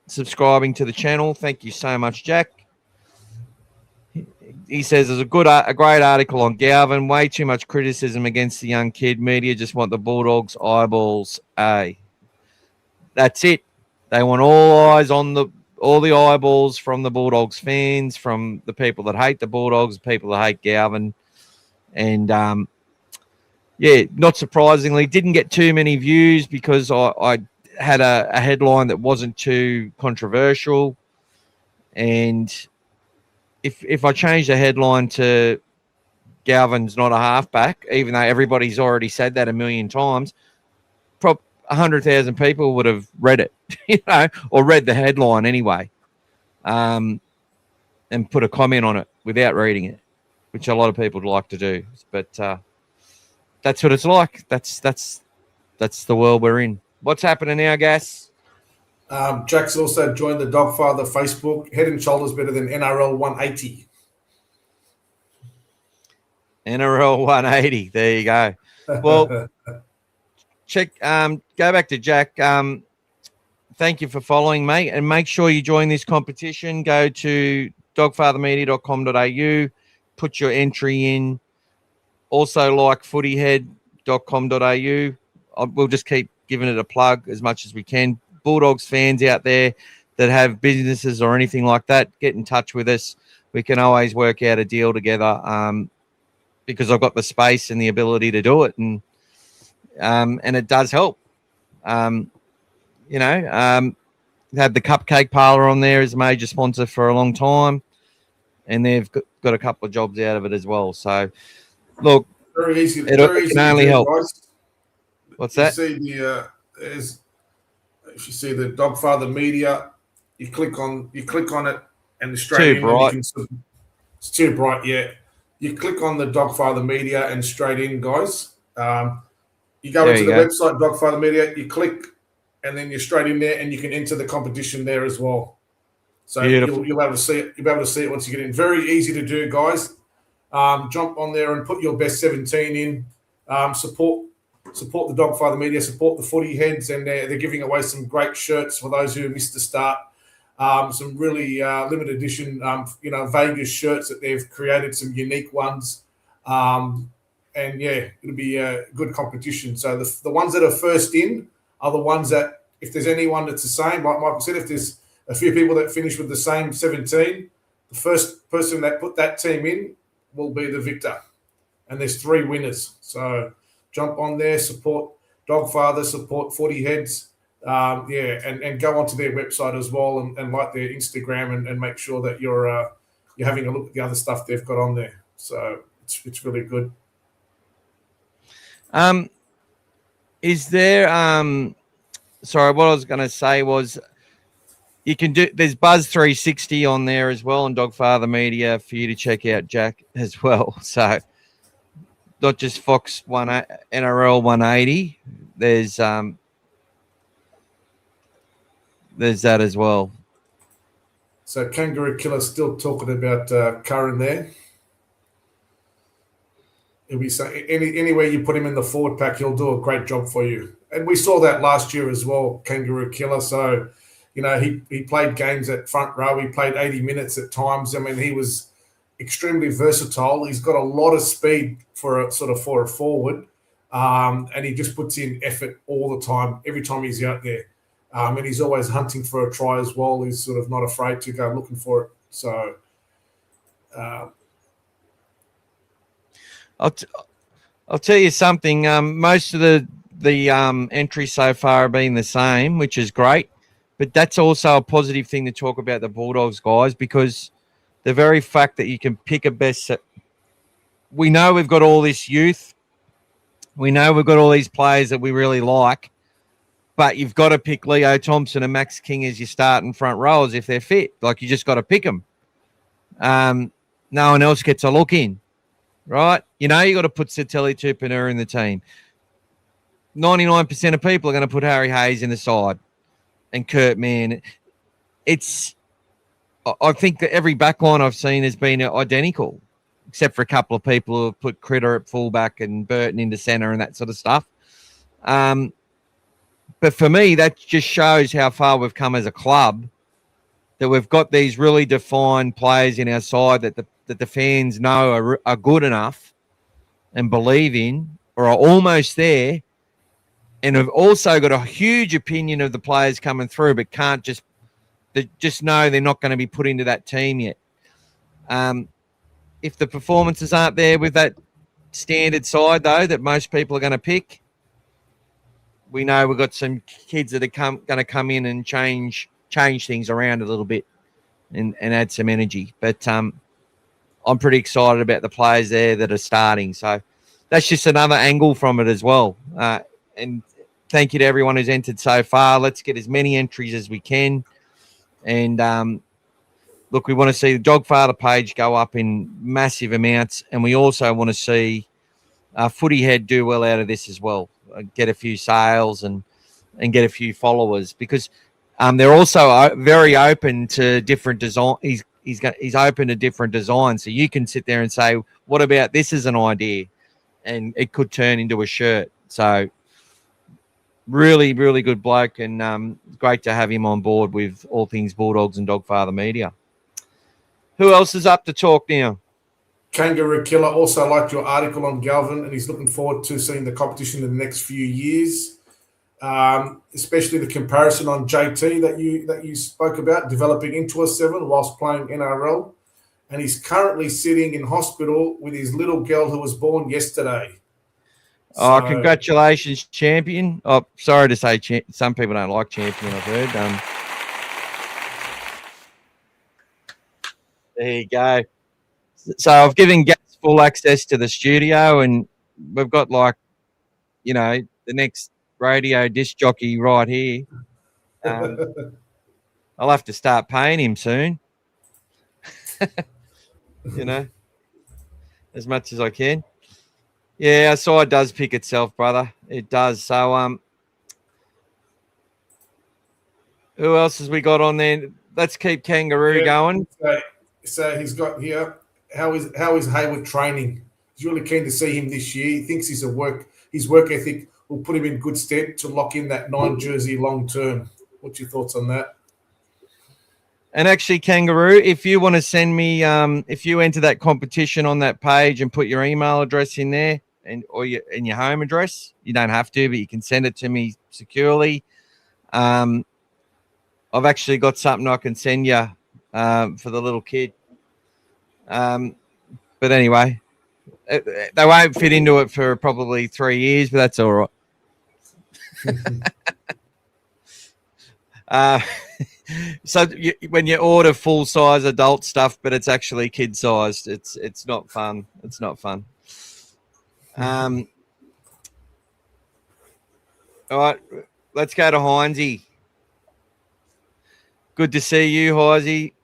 subscribing to the channel. Thank you so much, Jack. He says there's a great article on Galvin. Way too much criticism against the young kid. Media just want the Bulldogs eyeballs. That's it. They want all the eyeballs from the Bulldogs fans, from the people that hate the Bulldogs, people that hate Galvin. And, not surprisingly, didn't get too many views because I had a headline that wasn't too controversial. And if I change the headline to Galvin's not a halfback, even though everybody's already said that a million times, 100,000 people would have read it, or read the headline anyway, and put a comment on it without reading it, which a lot of people would like to do. But that's what it's like. That's the world we're in. What's happening now, Gas? Jack's also joined the Dogfather Facebook. Head and shoulders better than NRL 180. NRL 180. There you go. Well, go back to Jack. Thank you for following, mate. And make sure you join this competition. Go to dogfathermedia.com.au. Put your entry in. Also like footyhead.com.au. We'll just keep giving it a plug as much as we can. Bulldogs fans out there that have businesses or anything like that, get in touch with us. We can always work out a deal together because I've got the space and the ability to do it, and it does help. Had the Cupcake Parlour on there as a major sponsor for a long time, and they've got a couple of jobs out of it as well. So, look, very easy. It can only help. Guys. What's that? If you see the Dogfather Media, you click on it, and it's too bright. It's too bright. Yeah, you click on the Dogfather Media and straight in, guys. You go into the website Dogfather Media, you click, and then you're straight in there, and you can enter the competition there as well. So you'll be able to see it. You'll be able to see it once you get in. Very easy to do, guys. Jump on there and put your best 17 in. Support the Dogfather Media, support the Footy Heads, and they're giving away some great shirts for those who missed the start. Some really limited edition, Vegas shirts that they've created, some unique ones. It'll be a good competition. So the ones that are first in are the ones that, if there's anyone that's the same, like Michael said, if there's a few people that finish with the same 17. The first person that put that team in will be the victor. And there's 3 winners. So jump on there, support Dogfather, support Footy Heads. And go onto their website as well and like their Instagram and make sure that you're having a look at the other stuff they've got on there. So it's really good. Is there sorry, what I was going to say was you can do, there's Buzz 360 on there as well on Dogfather Media for you to check out, Jack, as well. So not just Fox NRL 180. There's that as well. So Kangaroo Killer's still talking about Curran there. He'll be saying anywhere you put him in the forward pack, he'll do a great job for you. And we saw that last year as well, Kangaroo Killer. So, he played games at front row. He played 80 minutes at times. I mean, he was extremely versatile. He's got a lot of speed for a forward, and he just puts in effort all the time, every time he's out there. And he's always hunting for a try as well. He's sort of not afraid to go looking for it. So, I'll tell you something. Most of the entries so far have been the same, which is great. But that's also a positive thing to talk about the Bulldogs, guys, because the very fact that you can pick a best set. We know we've got all this youth. We know we've got all these players that we really like. But you've got to pick Leo Thompson and Max King as your starting front rowers if they're fit. Like, you just got to pick them. No one else gets a look in, right? You got to put Satelli Tupanua in the team. 99% of people are going to put Harry Hayes in the side and Kurt Mann. I think that every backline I've seen has been identical, except for a couple of people who have put Critter at fullback and Burton into centre and that sort of stuff. But for me, that just shows how far we've come as a club, that we've got these really defined players in our side that the fans know are good enough and believe in or are almost there. And we've also got a huge opinion of the players coming through, but they just know they're not going to be put into that team yet. If the performances aren't there with that standard side, though, that most people are going to pick, we know we've got some kids that are going to come in and change things around a little bit and add some energy. But I'm pretty excited about the players there that are starting. So that's just another angle from it as well. And thank you to everyone who's entered so far. Let's get as many entries as we can. And look, we want to see the Dogfather page go up in massive amounts. And we also want to see Footy Head do well out of this as well. Get a few sales and get a few followers, because they're also very open to different design. He's open to different designs. So you can sit there and say, what about this as an idea? And it could turn into a shirt. So really, really good bloke, and great to have him on board with All Things Bulldogs and Dogfather Media. Who else is up to talk now? Kangaroo Killer also liked your article on Galvin, and he's looking forward to seeing the competition in the next few years, especially the comparison on JT that you spoke about, developing into a 7 whilst playing NRL. And he's currently sitting in hospital with his little girl who was born yesterday. Oh, congratulations, champion. Oh, sorry to say, some people don't like champion, I've heard. There you go. So I've given Gats full access to the studio, and we've got the next radio disc jockey right here. I'll have to start paying him soon. As much as I can. Yeah, our side does pick itself, brother. It does. So, who else has we got on there? Let's keep Kangaroo going. So he's got here. How is Hayward training? He's really keen to see him this year. He thinks his work ethic will put him in good stead to lock in that 9 jersey long term. What's your thoughts on that? And actually, Kangaroo, if you want to send me, if you enter that competition on that page and put your email address in there or your home address, you don't have to, but you can send it to me securely. I've actually got something I can send you for the little kid. But anyway, they won't fit into it for probably 3 years, but that's all right. So when you order full-size adult stuff, but it's actually kid-sized, it's not fun. It's not fun. All right, let's go to Heinzie. Good to see you, Heinzie.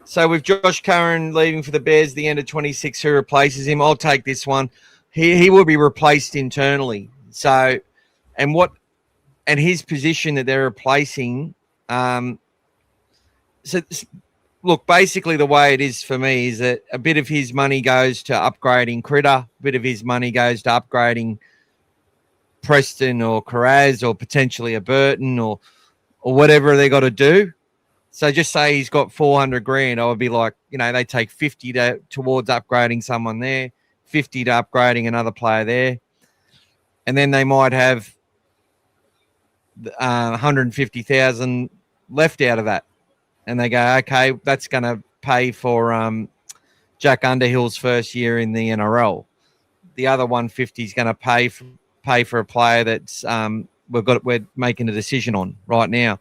So with Josh Curran leaving for the Bears at the end of 26, who replaces him? I'll take this one. He will be replaced internally. So, and his position that they're replacing. So look, basically the way it is for me is that a bit of his money goes to upgrading Critter, a bit of his money goes to upgrading Preston or Carraz or potentially a Burton or whatever they got to do. So just say he's got 400 grand. I would be like, they take 50 towards upgrading someone there, 50 to upgrading another player there. And then they might have 150,000 left out of that. And they go, okay, that's going to pay for Jack Underhill's first year in the NRL. The other 150 is going to pay for a player that's we're making a decision on right now.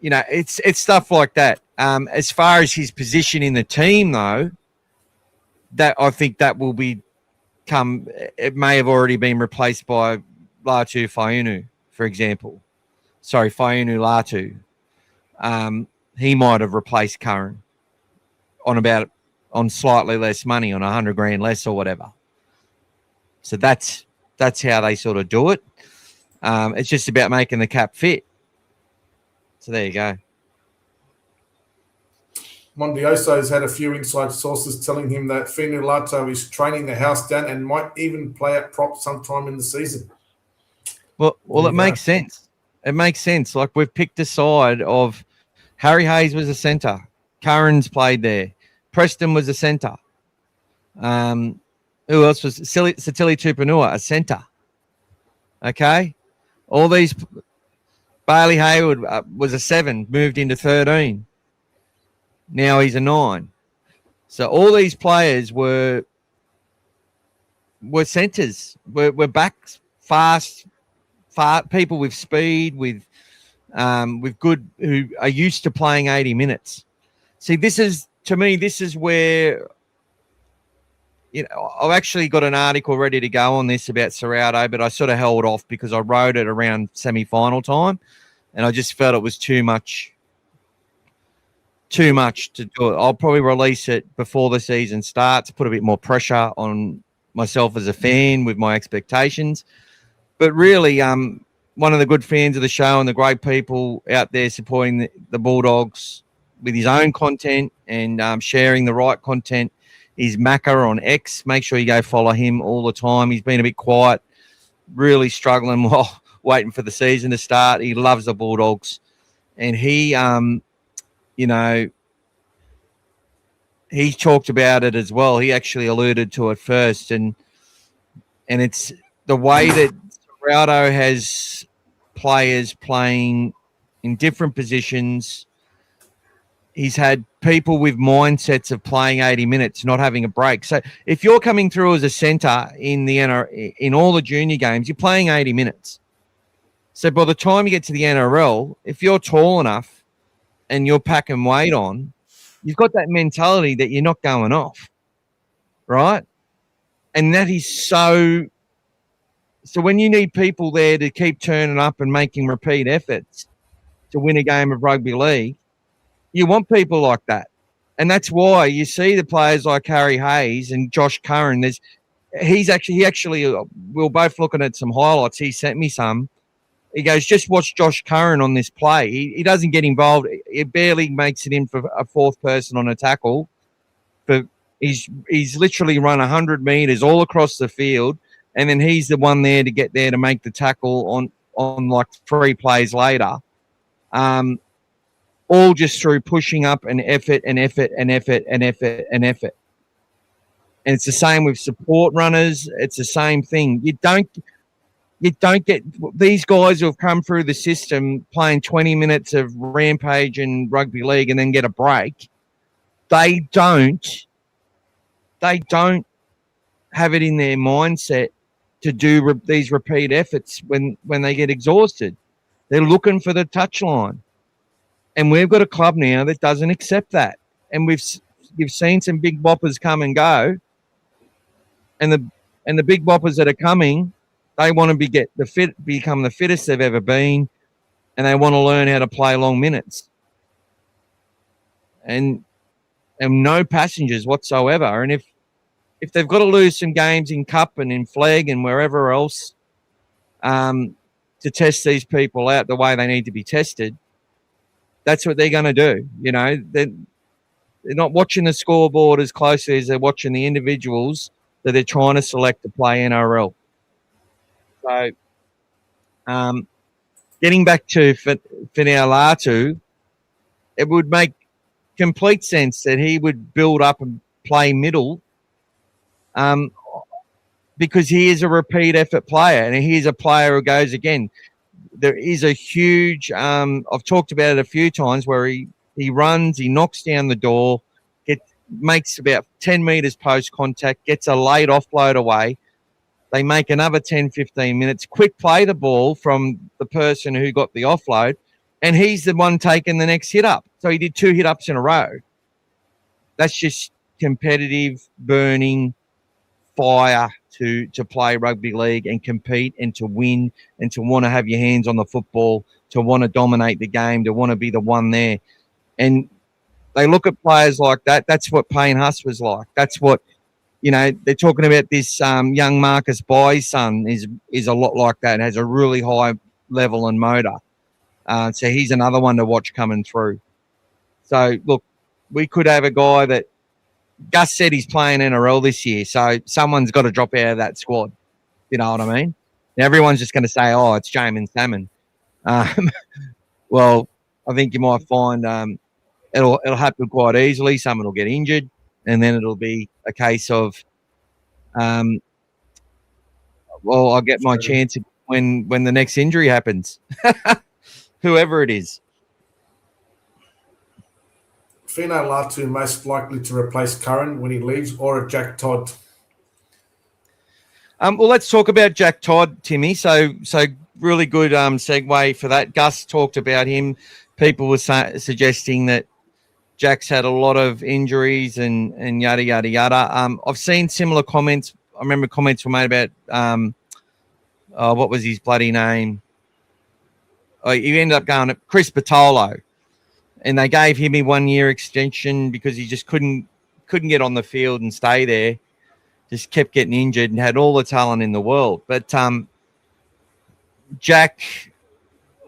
It's stuff like that. As far as his position in the team, though, that I think that will it may have already been replaced by Latu Fainu, for example. Sorry, Fainu Latu. He might have replaced Curran on slightly less money, on 100 grand less or whatever. So that's how they sort of do it. It's just about making the cap fit. So there you go. Mondioso's had a few inside sources telling him that Fainu Latu is training the house down and might even play at prop sometime in the season. Well, it makes sense. It makes sense. Like, we've picked a side of Harry Hayes was a centre. Curran's played there. Preston was a centre. Who else was? Satili Tupanua, a centre. Okay? All these... Bailey Hayward was a 7, moved into 13. Now he's a 9. So all these players were centres, were backs, fast people with speed, with good, who are used to playing 80 minutes. See, this is where, I've actually got an article ready to go on this about Serrato, but I sort of held off because I wrote it around semi-final time, and I just felt it was too much to do it. I'll probably release it before the season starts, put a bit more pressure on myself as a fan with my expectations. But really, one of the good fans of the show and the great people out there supporting the Bulldogs with his own content and sharing the right content is Macca on X. Make sure you go follow him all the time. He's been a bit quiet, really struggling while waiting for the season to start. He loves the Bulldogs. And he, he talked about it as well. He actually alluded to it first. And it's the way that Serrato has players playing in different positions. He's had people with mindsets of playing 80 minutes, not having a break. So if you're coming through as a centre in all the junior games, you're playing 80 minutes. So by the time you get to the NRL, if you're tall enough and you're packing weight on, you've got that mentality that you're not going off, right? And that is so when you need people there to keep turning up and making repeat efforts to win a game of rugby league, you want people like that. And that's why you see the players like Harry Hayes and Josh Curran. He actually, we were both looking at some highlights. He sent me some. He goes, just watch Josh Curran on this play. He doesn't get involved. He barely makes it in for a fourth person on a tackle. But he's literally run 100 metres all across the field, and then he's the one there to get there to make the tackle on like 3 plays later. All just through pushing up and effort and effort and effort and effort and effort. And it's the same with support runners. It's the same thing. you don't get these guys who have come through the system playing 20 minutes of Rampage and rugby league and then get a break. They don't have it in their mindset to do these repeat efforts when they get exhausted. They're looking for the touchline. And we've got a club now that doesn't accept that. And you've seen some big boppers come and go. And the big boppers that are coming, they want to become the fittest they've ever been, and they want to learn how to play long minutes. And no passengers whatsoever. And if they've got to lose some games in Cup and in Flag and wherever else to test these people out the way they need to be tested, that's what they're going to do. You know, they're not watching the scoreboard as closely as they're watching the individuals that they're trying to select to play NRL. So, getting back to Finau-Latu, it would make complete sense that he would build up and play middle, because he is a repeat effort player, and he's a player who goes again. There is a huge, I've talked about it a few times, where he runs, he knocks down the door, makes about 10 metres post contact, gets a late offload away. They make another 10, 15 minutes, quick play the ball from the person who got the offload, and he's the one taking the next hit up. So he did 2 hit ups in a row. That's just competitive, burning fire to play rugby league and compete and to win and to want to have your hands on the football, to want to dominate the game, to want to be the one there. And they look at players like that. That's what Payne Huss was like. That's what, you know, they're talking about this young Marcus Bye's son is a lot like that, has a really high level and motor. So he's another one to watch coming through. So, look, we could have a guy that Gus said he's playing NRL this year, so someone's got to drop out of that squad. You know what I mean? Now, everyone's just going to say, oh, it's Jamin Salmon. Well, I think you might find it'll happen quite easily. Someone will get injured, and then it'll be a case of, well, I'll get my chance when the next injury happens, whoever it is. Finau-Latu most likely to replace Curran when he leaves, or a Jack Todd? Well, let's talk about Jack Todd, Timmy. So really good segue for that. Gus talked about him. People were suggesting that Jack's had a lot of injuries and yada, yada, yada. I've seen similar comments. I remember comments were made about, what was his bloody name? Oh, he ended up going to Chris Patolo. And they gave him a 1-year extension because he just couldn't get on the field and stay there. Just kept getting injured and had all the talent in the world. But Jack,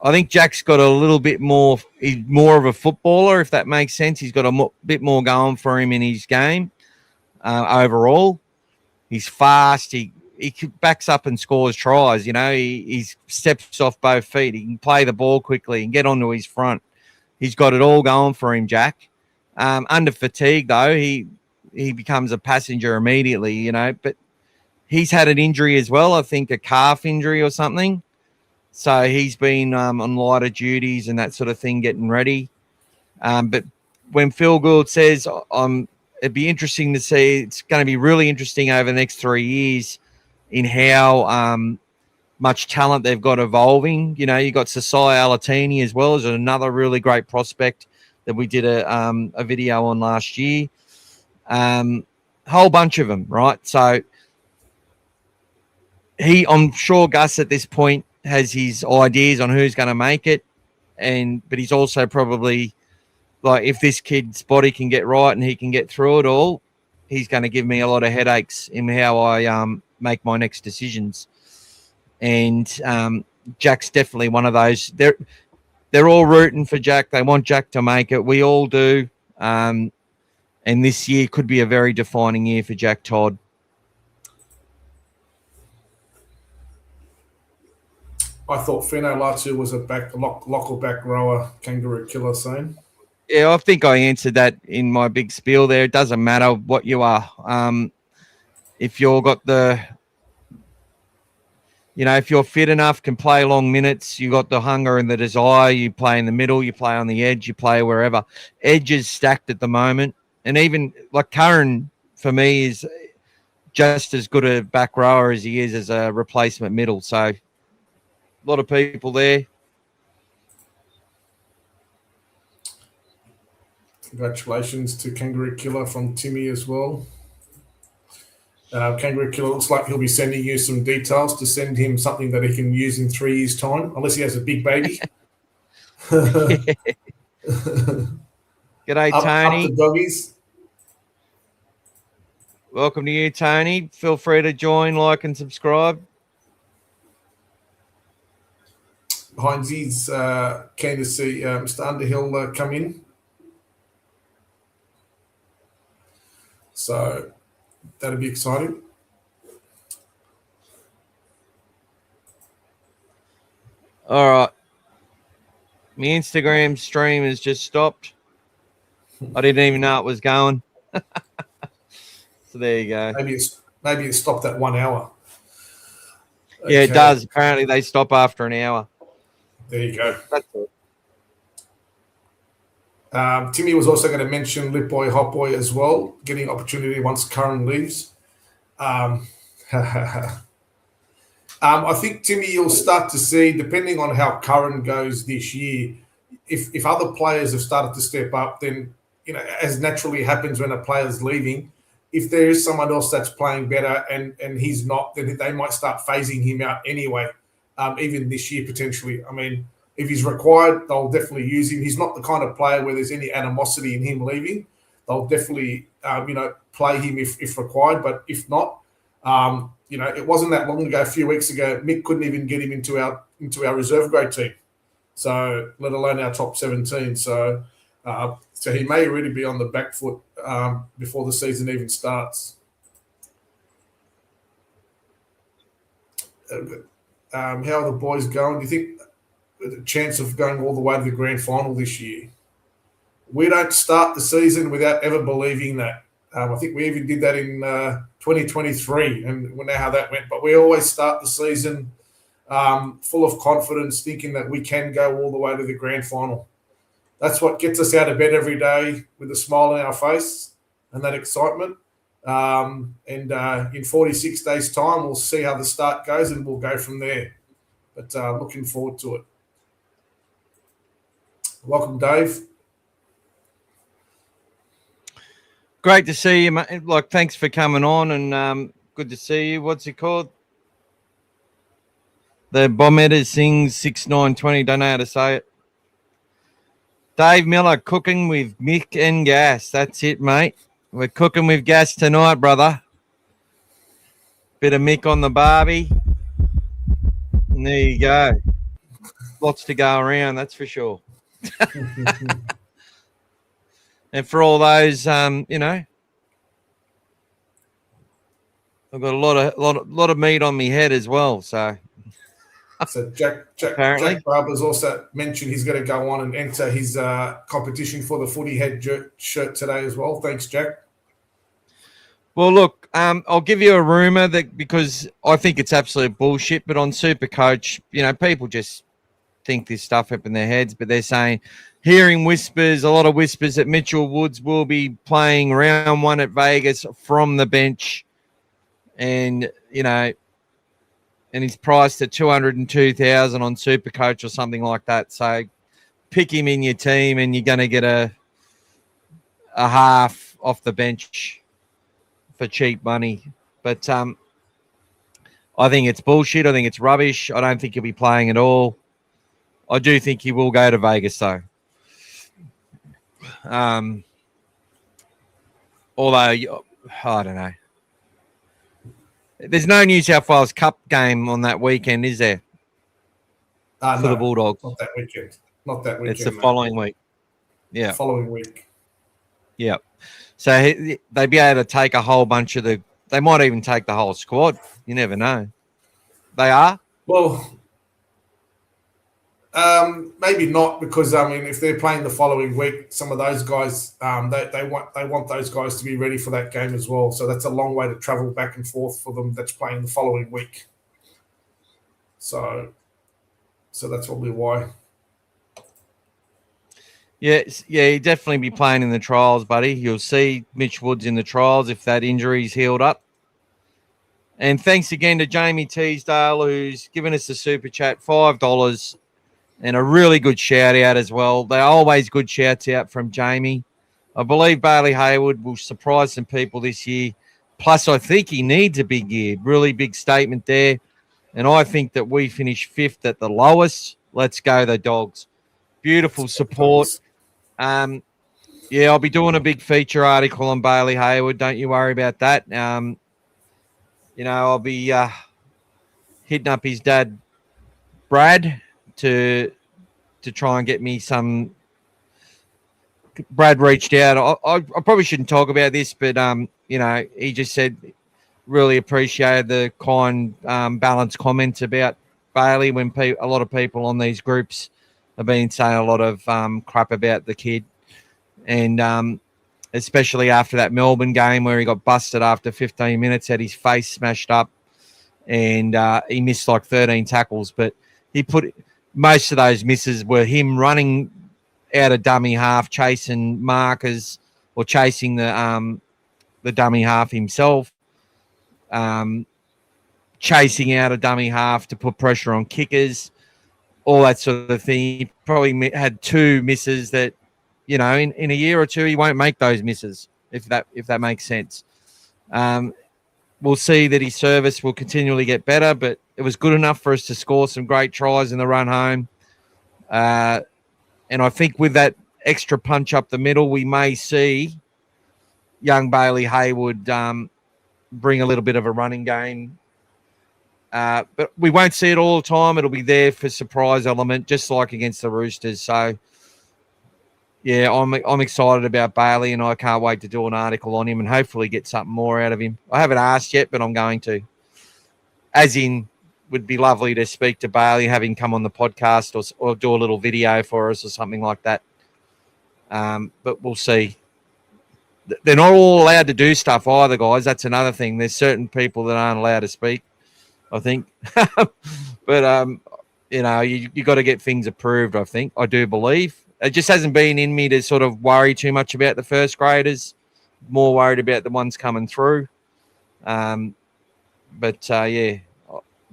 I think Jack's got a little bit more. He's more of a footballer, if that makes sense. He's got a bit more going for him in his game overall. He's fast. He backs up and scores tries. You know, he steps off both feet. He can play the ball quickly and get onto his front. He's got it all going for him, Jack. Under fatigue, though, he becomes a passenger immediately, you know. But he's had an injury as well, I think a calf injury or something. So he's been on lighter duties and that sort of thing, getting ready. But when Phil Gould says, it'd be interesting to see, it's going to be really interesting over the next 3 years in how much talent they've got evolving. You know, you got Sasai Alatini as well as another really great prospect that we did a video on last year. Whole bunch of them, right? So I'm sure Gus at this point has his ideas on who's going to make it, but he's also probably like, if this kid's body can get right and he can get through it all, he's going to give me a lot of headaches in how I make my next decisions. And Jack's definitely one of those. They're all rooting for Jack. They want Jack to make it. We all do. And this year could be a very defining year for Jack Todd. I thought Finau-Latu was a lock or back rower, kangaroo killer scene. Yeah, I think I answered that in my big spiel there. It doesn't matter what you are. If you've got the if you're fit enough, can play long minutes, you got the hunger and the desire, you play in the middle, you play on the edge, you play wherever. Edge is stacked at the moment. And even like Curran, for me, is just as good a back rower as he is as a replacement middle. So a lot of people there. Congratulations to Kangaroo Killer from Timmy as well. Kangaroo Killer looks like he'll be sending you some details to send him something that he can use in 3 years' time, unless he has a big baby. G'day, Tony. Up the doggies. Welcome to you, Tony. Feel free to join, like, and subscribe. Heinzie's keen to see Mr. Underhill come in. So that'll be exciting. All right. My Instagram stream has just stopped. I didn't even know it was going. So there you go. Maybe it stopped at 1 hour. Okay. Yeah, it does. Apparently they stop after an hour. There you go. That's it. Timmy was also going to mention Lip Boy, Hot Boy as well, getting opportunity once Curran leaves. I think, Timmy, you'll start to see, depending on how Curran goes this year, if other players have started to step up, then, as naturally happens when a player's leaving, if there is someone else that's playing better and he's not, then they might start phasing him out anyway, even this year potentially. I mean, if he's required, they'll definitely use him. He's not the kind of player where there's any animosity in him leaving. They'll definitely, play him if required. But if not, it wasn't that long ago, a few weeks ago, Mick couldn't even get him into our reserve grade team. So let alone our top 17. So he may really be on the back foot before the season even starts. How are the boys going? Do you think the chance of going all the way to the grand final this year? We don't start the season without ever believing that. I think we even did that in 2023, and we know how that went. But we always start the season full of confidence, thinking that we can go all the way to the grand final. That's what gets us out of bed every day with a smile on our face and that excitement. In 46 days' time, we'll see how the start goes and we'll go from there. But looking forward to it. Welcome, Dave. Great to see you, mate. Thanks for coming on, and good to see you. What's it called? The Bombetter sings 6920. Don't know how to say it. Dave Miller, cooking with Mick and gas. That's it, mate. We're cooking with gas tonight, brother. Bit of Mick on the barbie. And there you go. Lots to go around, that's for sure. And for all those, I've got a lot of meat on my head as well. So Jack Barber's also mentioned he's going to go on and enter his competition for the Footy Head shirt today as well. Thanks, Jack. Well, look, I'll give you a rumor that, because I think it's absolute bullshit, but on Supercoach, people just think this stuff up in their heads, but they're saying, hearing whispers, a lot of whispers, that Mitchell Woods will be playing round one at Vegas from the bench, and and he's priced at 202,000 on Supercoach or something like that. So pick him in your team, and you're going to get a half off the bench for cheap money. But I think it's bullshit. I think it's rubbish. I don't think he'll be playing at all. I do think he will go to Vegas, though. Although, I don't know. There's no New South Wales Cup game on that weekend, is there? For the Bulldogs? Not that weekend. It's the following week. Yeah. The following week. Yeah. So they'd be able to take a whole bunch of they might even take the whole squad. You never know. They are? Well, maybe not, because if they're playing the following week, some of those guys they want those guys to be ready for that game as well. So that's a long way to travel back and forth for them. That's playing the following week. So that's probably why. Yeah, he'd definitely be playing in the trials, buddy. You'll see Mitch Woods in the trials if that injury's healed up. And thanks again to Jamie Teasdale, who's given us a super chat, $5, and a really good shout out as well. They're always good shouts out from Jamie. I believe Bailey Hayward will surprise some people this year. Plus, I think he needs a big year. Really big statement there. And I think that we finish 5th at the lowest. Let's go, the Dogs. Beautiful support. Yeah, I'll be doing a big feature article on Bailey Hayward. Don't you worry about that. I'll be hitting up his dad, Brad, to try and get me some. Brad reached out. I probably shouldn't talk about this, but he just said really appreciated the kind, balanced comments about Bailey when a lot of people on these groups have been saying a lot of crap about the kid, and especially after that Melbourne game where he got busted after 15 minutes, had his face smashed up, and he missed like 13 tackles. But he put most of those misses were him running out of dummy half, chasing markers or chasing the dummy half himself, chasing out a dummy half to put pressure on kickers, all that sort of thing. He probably had 2 misses that, in a year or two, he won't make those misses, if that makes sense. We'll see that his service will continually get better, but it was good enough for us to score some great tries in the run home. And I think with that extra punch up the middle, we may see young Bailey Hayward bring a little bit of a running game. But we won't see it all the time. It'll be there for surprise element, just like against the Roosters. So, yeah, I'm excited about Bailey, and I can't wait to do an article on him and hopefully get something more out of him. I haven't asked yet, but I'm going to. As in, would be lovely to speak to Bailey, have him come on the podcast or do a little video for us or something like that. But we'll see. They're not all allowed to do stuff either, guys. That's another thing. There's certain people that aren't allowed to speak, I think. But, you got to get things approved, I think. I do believe. It just hasn't been in me to sort of worry too much about the first graders. More worried about the ones coming through. Yeah,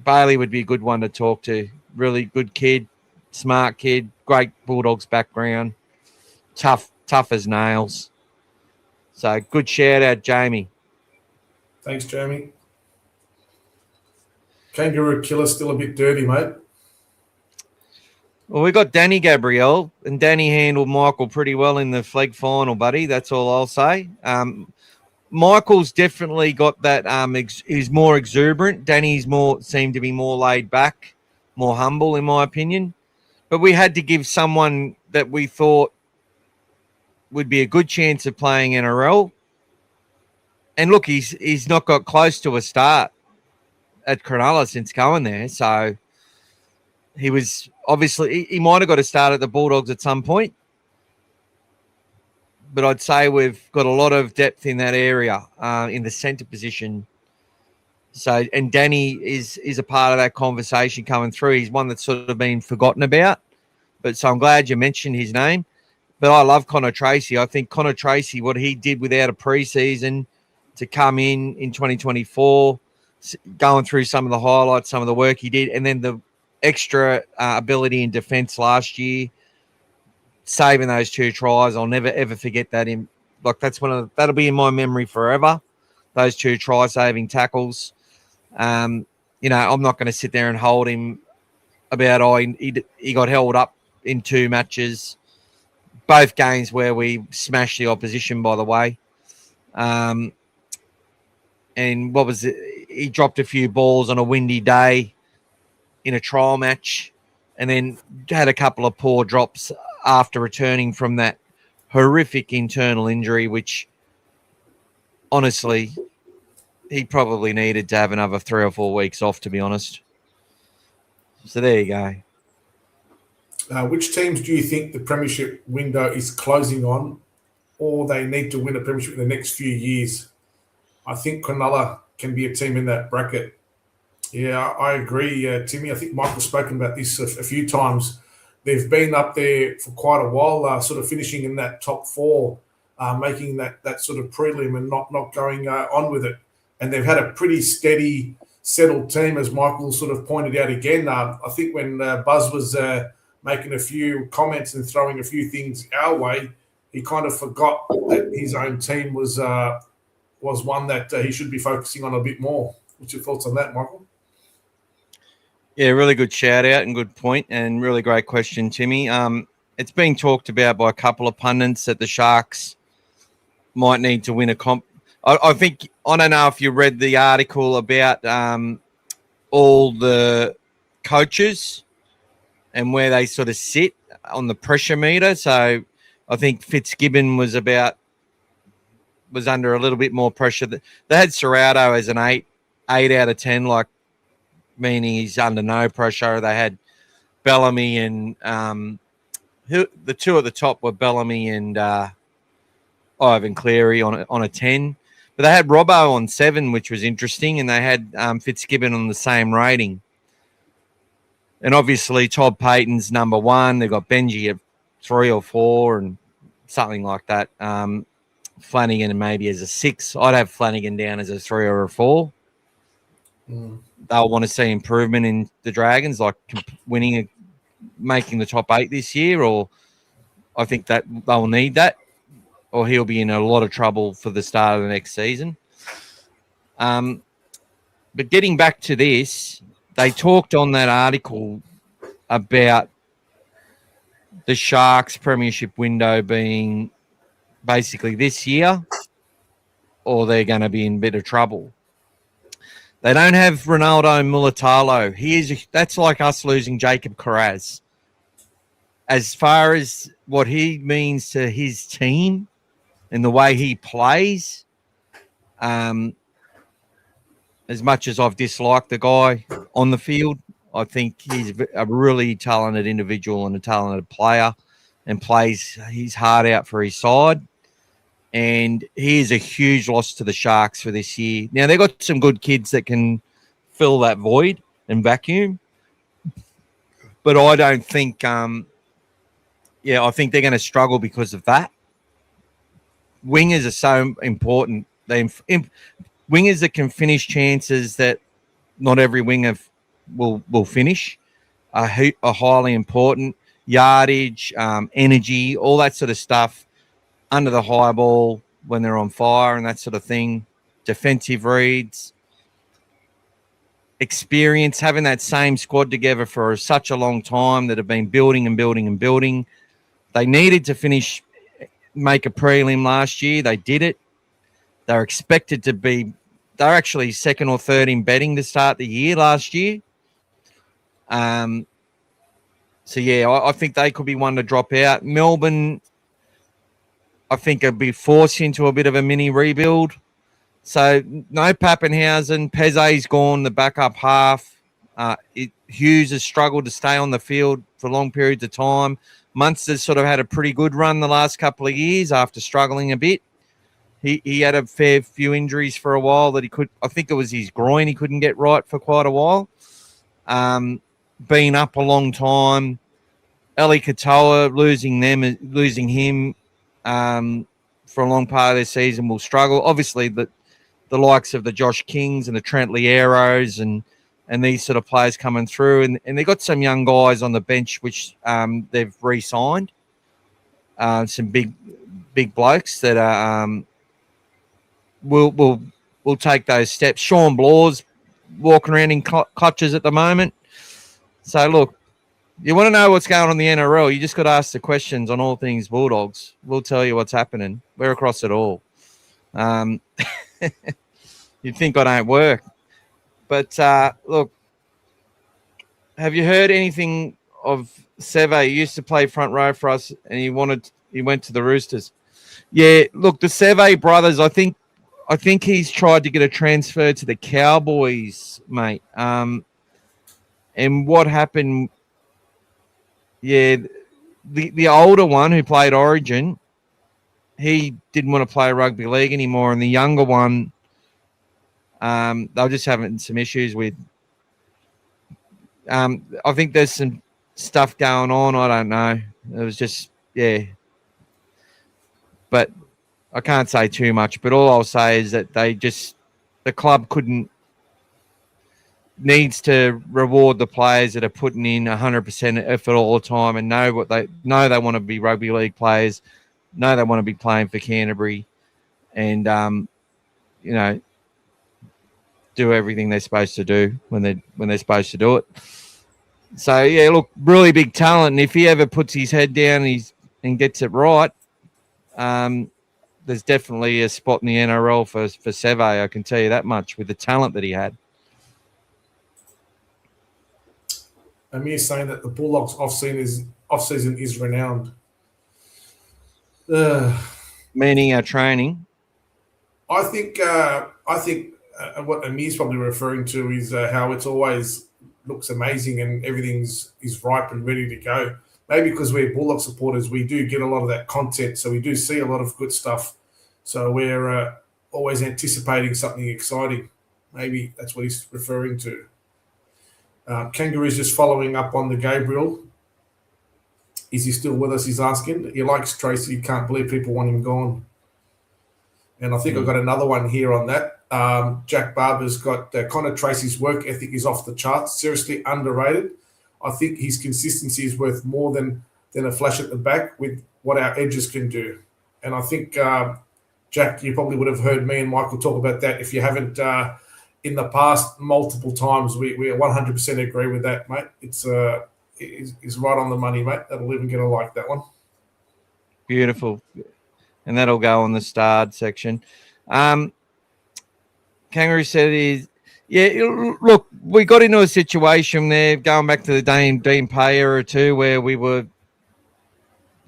Bailey would be a good one to talk to. Really good kid, smart kid, great Bulldogs background, tough as nails. So good shout out, Jamie. Thanks, Jamie. Kangaroo Killer's still a bit dirty, mate. Well, we got Danny Gabriel, and Danny handled Michael pretty well in the flag final, buddy. That's all I'll say. Michael's definitely got that. He's more exuberant. Danny's seemed to be more laid back, more humble, in my opinion. But we had to give someone that we thought would be a good chance of playing NRL. And look, he's not got close to a start at Cronulla since going there. So he was obviously he might have got a start at the Bulldogs at some point. But I'd say we've got a lot of depth in that area, in the centre position. So, and Danny is a part of that conversation coming through. He's one that's sort of been forgotten about. But so I'm glad you mentioned his name. But I love Connor Tracy. I think Connor Tracy, what he did without a preseason to come in 2024, going through some of the highlights, some of the work he did, and then the extra ability in defence last year, saving those 2 tries. I'll never ever forget that. That'll be in my memory forever. Those 2 try-saving tackles. I'm not going to sit there and hold him about he got held up in 2 matches, both games where we smashed the opposition. By the way, and what was it? He dropped a few balls on a windy day in a trial match, and then had a couple of poor drops after returning from that horrific internal injury, which honestly, he probably needed to have another 3 or 4 weeks off, to be honest. So there you go. Which teams do you think the premiership window is closing on, or they need to win a premiership in the next few years? I think Cronulla can be a team in that bracket. Yeah, I agree, Timmy. I think Michael's spoken about this a few times. They've been up there for quite a while, sort of finishing in that top four, making that sort of prelim and not going on with it. And they've had a pretty steady, settled team, as Michael sort of pointed out again. I think when Buzz was making a few comments and throwing a few things our way, he kind of forgot that his own team was one that he should be focusing on a bit more. What's your thoughts on that, Michael? Yeah, really good shout out and good point, and really great question, Timmy. It's been talked about by a couple of pundits that the Sharks might need to win a comp. I think, I don't know if you read the article about all the coaches and where they sort of sit on the pressure meter. So I think Fitzgibbon was under a little bit more pressure. They had Serrato as an 8 out of 10, like, meaning he's under no pressure. They had Bellamy and the two at the top were Bellamy and Ivan Cleary on a 10. But they had Robbo on 7, which was interesting, and they had Fitzgibbon on the same rating. And obviously Todd Payton's number 1. They've got Benji at 3 or 4 and something like that. Flanagan maybe as a 6. I'd have Flanagan down as a 3 or a 4. They'll want to see improvement in the Dragons, like making the top 8 this year, or I think that they'll need that, or he'll be in a lot of trouble for the start of the next season. But getting back to this, they talked on that article about the Sharks' premiership window being basically this year, or they're going to be in a bit of trouble. They don't have Ronaldo Mulatalo. That's like us losing Jacob Carraz. As far as what he means to his team and the way he plays, as much as I've disliked the guy on the field, I think he's a really talented individual and a talented player and plays his heart out for his side. And he is a huge loss to the Sharks for this year. Now, they've got some good kids that can fill that void and vacuum. But I don't think, I think they're going to struggle because of that. Wingers are so important. Wingers that can finish chances that not every winger will finish are highly important. Yardage, energy, all that sort of stuff. Under the high ball when they're on fire and that sort of thing, defensive reads, experience, having that same squad together for such a long time that have been building and building and building. They needed to make a prelim last year. They did it. They're expected to be, they're actually 2nd or 3rd in betting to start the year last year. I think they could be one to drop out. Melbourne, I think it'd be forced into a bit of a mini rebuild. So no Pappenhausen. Peze's gone, the backup half. Hughes has struggled to stay on the field for long periods of time. Munster's sort of had a pretty good run the last couple of years after struggling a bit. He had a fair few injuries for a while that I think it was his groin he couldn't get right for quite a while. Been up a long time. Eli Katoa, losing him for a long part of their season will struggle. Obviously, the likes of the Josh Kings and the Trent Lieros and these sort of players coming through. And they've got some young guys on the bench which they've re-signed. Some big blokes that will take those steps. Sean Blaw's walking around in clutches at the moment. So, look, you want to know what's going on in the NRL, you just got to ask the questions on All Things Bulldogs. We'll tell you what's happening. We're across it all. You'd think I don't work. But, look, have you heard anything of Seve? He used to play front row for us, and he went to the Roosters. Yeah, look, the Seve brothers, I think he's tried to get a transfer to the Cowboys, mate. And what happened... Yeah, the older one who played Origin, he didn't want to play rugby league anymore, and the younger one, they were just having some issues with I think there's some stuff going on. I don't know. It was just, yeah. But I can't say too much. But all I'll say is that the club needs to reward the players that are putting in 100% effort all the time and know they want to be rugby league players, know they want to be playing for Canterbury, and do everything they're supposed to do when they're supposed to do it. So yeah, look, really big talent, and if he ever puts his head down and gets it right, there's definitely a spot in the NRL for Seve. I can tell you that much with the talent that he had. Amir's saying that the Bulldogs off-season is renowned. Meaning our training. I think what Amir's probably referring to is how it's always looks amazing and everything's ripe and ready to go. Maybe because we're Bulldog supporters, we do get a lot of that content, so we do see a lot of good stuff. So we're always anticipating something exciting. Maybe that's what he's referring to. Kangaroo's just following up on the Gabriel. Is he still with us? He's asking. He likes Tracy. Can't believe people want him gone. And I think I've got another one here on that. Jack Barber's got Connor Tracy's work ethic is off the charts. Seriously underrated. I think his consistency is worth more than a flash at the back with what our edges can do. And I think, Jack, you probably would have heard me and Michael talk about that. If you haven't in the past multiple times, we 100% agree with that, mate. It's right on the money, mate. That'll even get a like, that one. Beautiful. And that'll go on the starred section. Kangaroo said look, we got into a situation there, going back to the Dean Pay era too, where we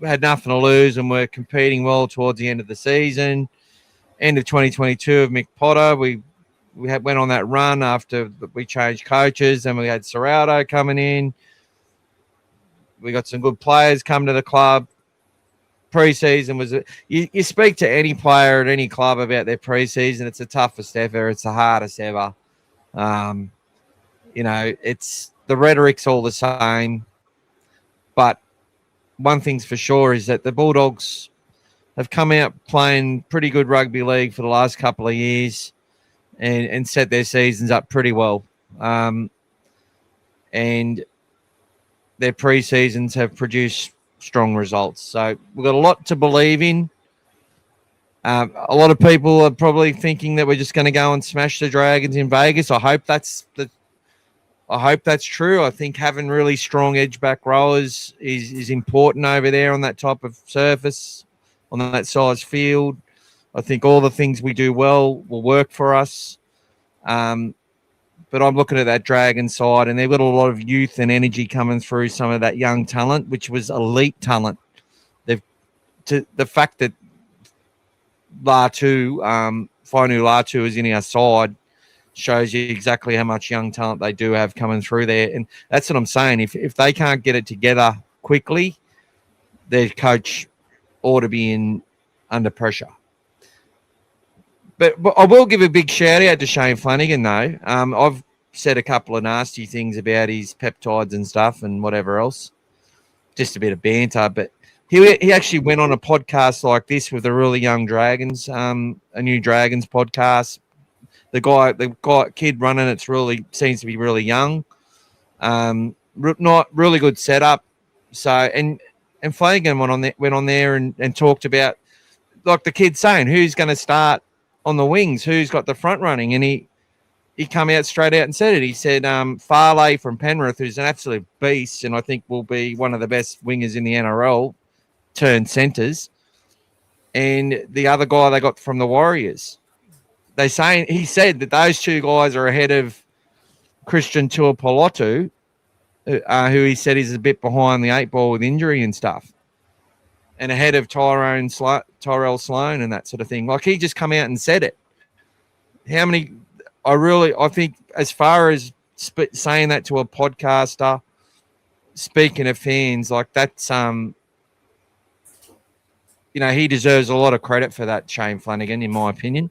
had nothing to lose and we're competing well towards the end of the season. End of 2022 of Mick Potter, we went on that run after we changed coaches, and we had Serrato coming in. We got some good players coming to the club. Pre-season was you speak to any player at any club about their pre-season, it's the toughest ever, it's the hardest ever. It's the rhetoric's all the same, but one thing's for sure is that the Bulldogs have come out playing pretty good rugby league for the last couple of years and set their seasons up pretty well. And their pre-seasons have produced strong results. So we've got a lot to believe in. A lot of people are probably thinking that we're just going to go and smash the Dragons in Vegas. I hope that's true. I think having really strong edge back rowers is important over there on that type of surface, on that size field. I think all the things we do well will work for us. But I'm looking at that Dragon side, and they've got a lot of youth and energy coming through some of that young talent, which was elite talent. The fact that Fainu Latu is in our side shows you exactly how much young talent they do have coming through there. And that's what I'm saying. If they can't get it together quickly, their coach ought to be under pressure. But I will give a big shout out to Shane Flanagan, though. I've said a couple of nasty things about his peptides and stuff and whatever else, just a bit of banter. But he actually went on a podcast like this with the really young Dragons, a new Dragons podcast. The kid running it's really seems to be really young, not really good setup. So and Flanagan went on there and talked about, like the kid saying, who's going to start on the wings, who's got the front running, and he come out straight out and said it. He said Farley from Penrith, who's an absolute beast, and I think will be one of the best wingers in the NRL, turned centres, and the other guy they got from the Warriors. He said that those two guys are ahead of Christian Tuipulotu, who he said is a bit behind the eight ball with injury and stuff, and ahead of Tyrell Sloan and that sort of thing. Like, he just come out and said it. How many? I think as far as saying that to a podcaster, speaking of fans, like that's he deserves a lot of credit for that, Shane Flanagan, in my opinion.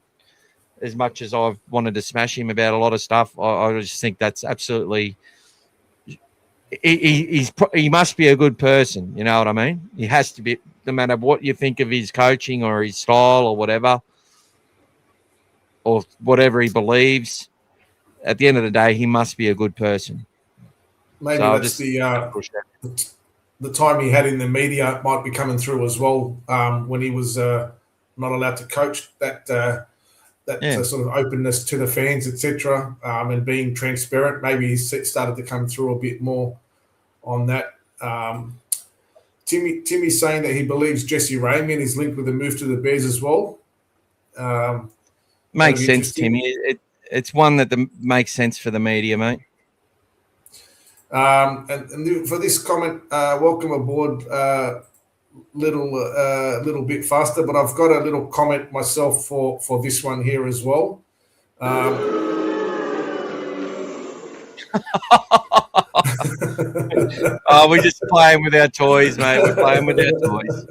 As much as I've wanted to smash him about a lot of stuff, I just think that's absolutely he must be a good person. You know what I mean? He has to be, no matter what you think of his coaching or his style or whatever he believes. At the end of the day, he must be a good person. Maybe so that's the time he had in the media might be coming through as well, when he was not allowed to coach, that sort of openness to the fans, etc., and being transparent. Maybe he started to come through a bit more on that. Timmy's saying that he believes Jesse Ramian is linked with the move to the Bears as well. Makes sense, Timmy. It's one that makes sense for the media, mate. And for this comment, welcome aboard. Little bit faster, but I've got a little comment myself for this one here as well. We're just playing with our toys, mate. We're playing with our toys.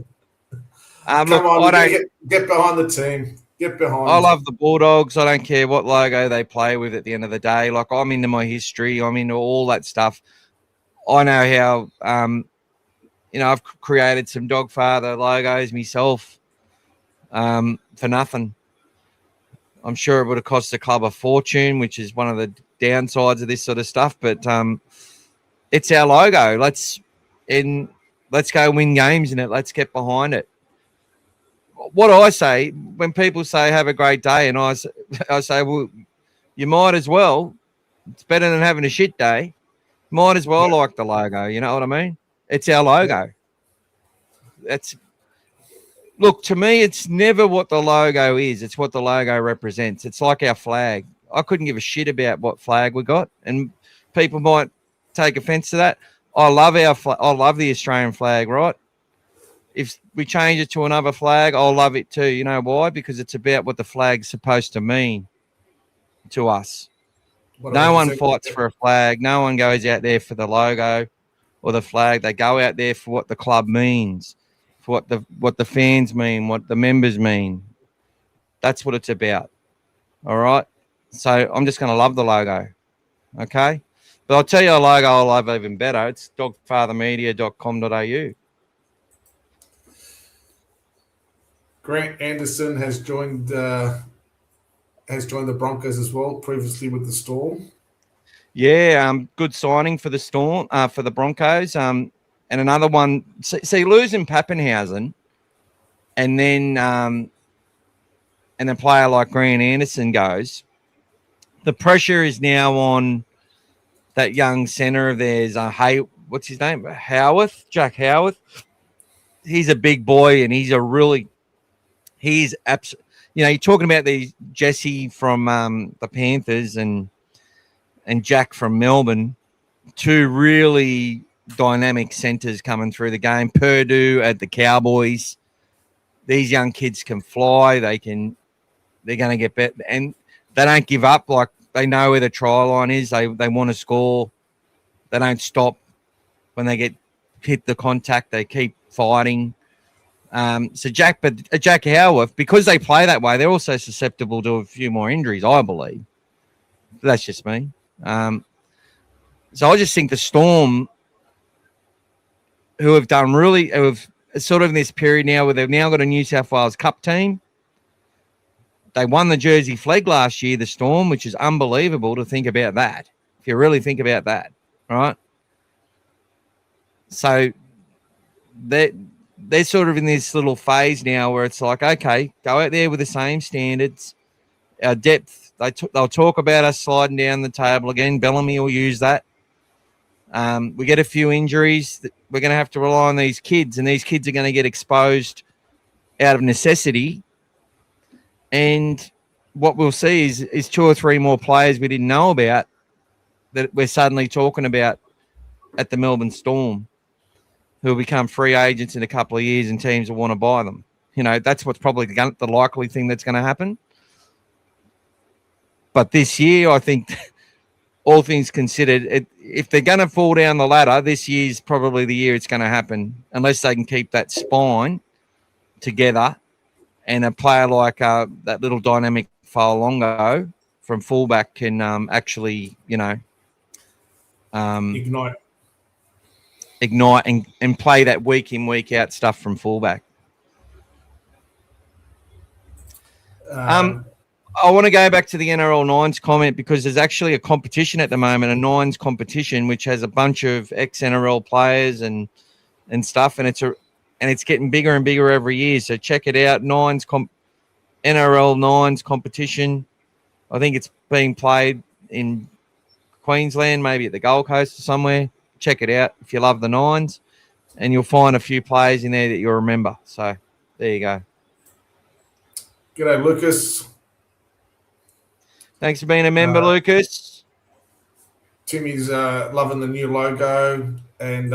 Come on, get behind the team. Get behind. I love the Bulldogs. I don't care what logo they play with at the end of the day. Like, I'm into my history. I'm into all that stuff. I know how, I've created some Dogfather logos myself for nothing. I'm sure it would have cost the club a fortune, which is one of the downsides of this sort of stuff. But it's our logo. Let's go win games in it. Let's get behind it. What I say when people say have a great day, and I say, well, you might as well. It's better than having a shit day. Might as well like the logo. You know what I mean? It's our logo. Look, to me, it's never what the logo is. It's what the logo represents. It's like our flag. I couldn't give a shit about what flag we got, and people might take offense to that. I love our flag. I love the Australian flag, right? If we change it to another flag, I'll love it too. You know why? Because it's about what the flag's supposed to mean to us. No one fights for a flag. No one goes out there for the logo or the flag. They go out there for what the club means, for what the fans mean, what the members mean. That's what it's about. All right? So I'm just going to love the logo. Okay? But I'll tell you a logo I love even better. It's dogfathermedia.com.au. Grant Anderson has joined the Broncos as well, previously with the Storm. Yeah, good signing for the Storm, for the Broncos. And another one. See, losing Pappenhausen, and then a player like Grant Anderson goes. The pressure is now on that young centre of theirs. What's his name? Jack Howarth. He's a big boy, and he's absolutely. You're talking about these Jesse from the Panthers and Jack from Melbourne, two really dynamic centres coming through the game. Purdue at the Cowboys. These young kids can fly. They're going to get better, and they don't give up. Like, they know where the try line is. They want to score. They don't stop when they hit the contact. They keep fighting. So Jack Howarth, because they play that way, they're also susceptible to a few more injuries, I believe. That's just me. So I just think the Storm, who have sort of in this period now where they've now got a New South Wales Cup team. They won the Jersey Flegg last year, the Storm, which is unbelievable to think about that, if you really think about that, right? So they're sort of in this little phase now where it's like, okay, go out there with the same standards. Our depth, they'll talk about us sliding down the table again. Bellamy will use that. We get a few injuries. We're going to have to rely on these kids, and these kids are going to get exposed out of necessity. And what we'll see is two or three more players we didn't know about that we're suddenly talking about at the Melbourne Storm, who will become free agents in a couple of years, and teams will want to buy them. That's what's probably the likely thing that's going to happen. But this year, I think, all things considered, if they're going to fall down the ladder, this year's probably the year it's going to happen, unless they can keep that spine together. And a player like that little dynamic Fa'alongo from fullback can actually, ignite. ignite and play that week in, week out stuff from fullback. I want to go back to the NRL Nines comment because there's actually a competition at the moment, a Nines competition, which has a bunch of ex-NRL players and stuff, and it's getting bigger and bigger every year. So check it out, NRL Nines competition. I think it's being played in Queensland, maybe at the Gold Coast or somewhere. Check it out if you love the Nines, and you'll find a few players in there that you'll remember. So there you go. G'day, Lucas. Thanks for being a member, Lucas. Timmy's loving the new logo, and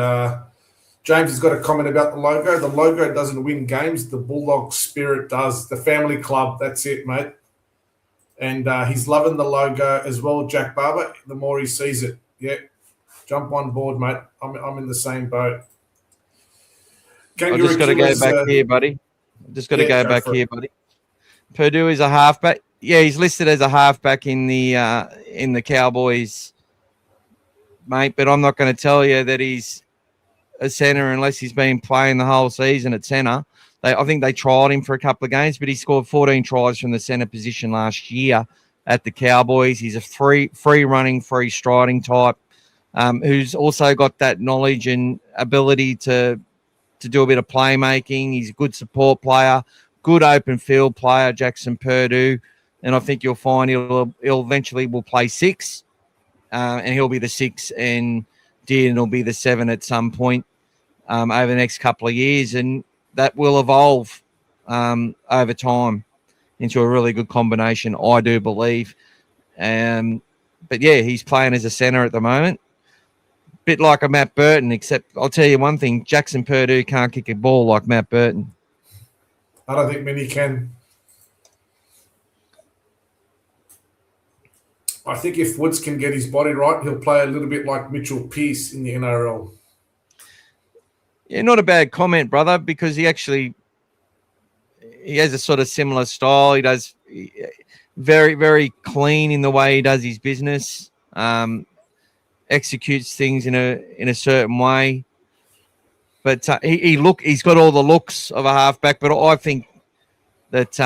James has got a comment about the logo. The logo doesn't win games. The Bulldog spirit does. The family club, that's it, mate. And he's loving the logo as well, Jack Barber, the more he sees it. Yeah, jump on board, mate. I'm in the same boat. I just got to go back here, buddy. Purdue is a halfback. Yeah, he's listed as a halfback in the Cowboys, mate. But I'm not going to tell you that he's a centre unless he's been playing the whole season at centre. I think they tried him for a couple of games, but he scored 14 tries from the centre position last year at the Cowboys. He's a free running, free striding type who's also got that knowledge and ability to do a bit of playmaking. He's a good support player, good open field player, Jackson Purdue. And I think you'll find he'll eventually will play 6, and he'll be the 6, and Dearden will be the 7 at some point over the next couple of years, and that will evolve over time into a really good combination, I do believe. But yeah, he's playing as a centre at the moment, bit like a Matt Burton, except I'll tell you one thing: Jackson Purdue can't kick a ball like Matt Burton. I don't think many can. I think if Woods can get his body right, he'll play a little bit like Mitchell Pearce in the NRL. Yeah, not a bad comment, brother, because he has a sort of similar style. He does very, very clean in the way he does his business, executes things in a certain way. But he's got all the looks of a halfback. But I think that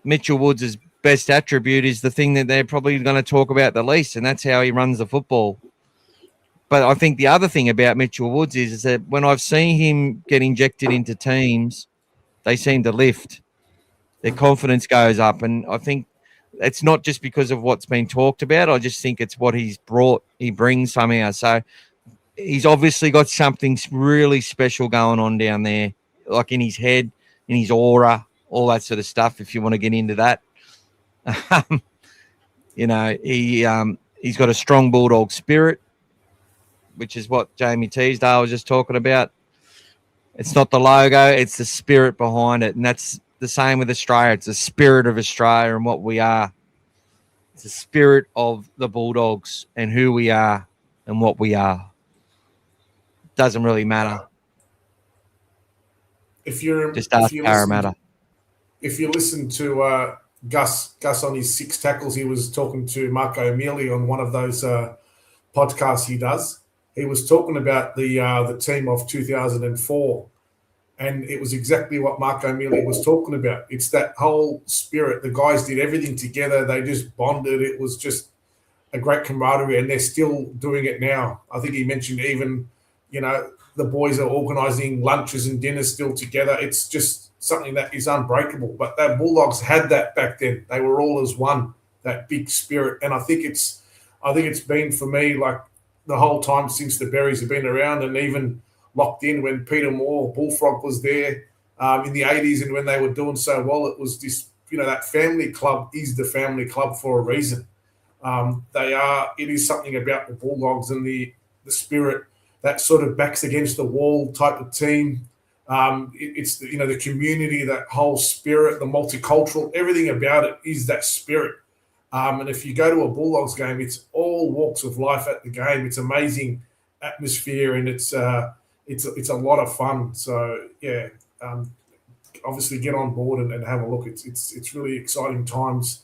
Mitchell Woods' best attribute is the thing that they're probably going to talk about the least, and that's how he runs the football. But I think the other thing about Mitchell Woods is that when I've seen him get injected into teams, they seem to lift. Their confidence goes up, and I think it's not just because of what's been talked about. I just think it's what he brings somehow. So he's obviously got something really special going on down there, like in his head, in his aura, all that sort of stuff, if you want to get into that. He's got a strong Bulldog spirit, which is what Jamie Teasdale was just talking about. It's not the logo, it's the spirit behind it. And that's the same with Australia. It's the spirit of Australia and what we are. It's the spirit of the Bulldogs and who we are and what we are. Doesn't really matter. Just ask Parramatta. If you listen to Gus on his 6 tackles, he was talking to Marco Mealy on one of those podcasts he does. He was talking about the team of 2004, and it was exactly what Marco Mealy was talking about. It's that whole spirit. The guys did everything together. They just bonded. It was just a great camaraderie, and they're still doing it now. I think he mentioned even, the boys are organising lunches and dinners still together. It's just something that is unbreakable. But the Bulldogs had that back then. They were all as one, that big spirit. And I think it's been for me like the whole time since the Berries have been around, and even locked in when Peter Moore, Bullfrog, was there in the 80s, and when they were doing so well, it was this, that family club is the family club for a reason. It is something about the Bulldogs and the spirit that sort of backs against the wall type of team. It's the community, that whole spirit, the multicultural, everything about it is that spirit. And if you go to a Bulldogs game, it's all walks of life at the game. It's amazing atmosphere, and it's a lot of fun. So yeah, obviously get on board and have a look. It's really exciting times,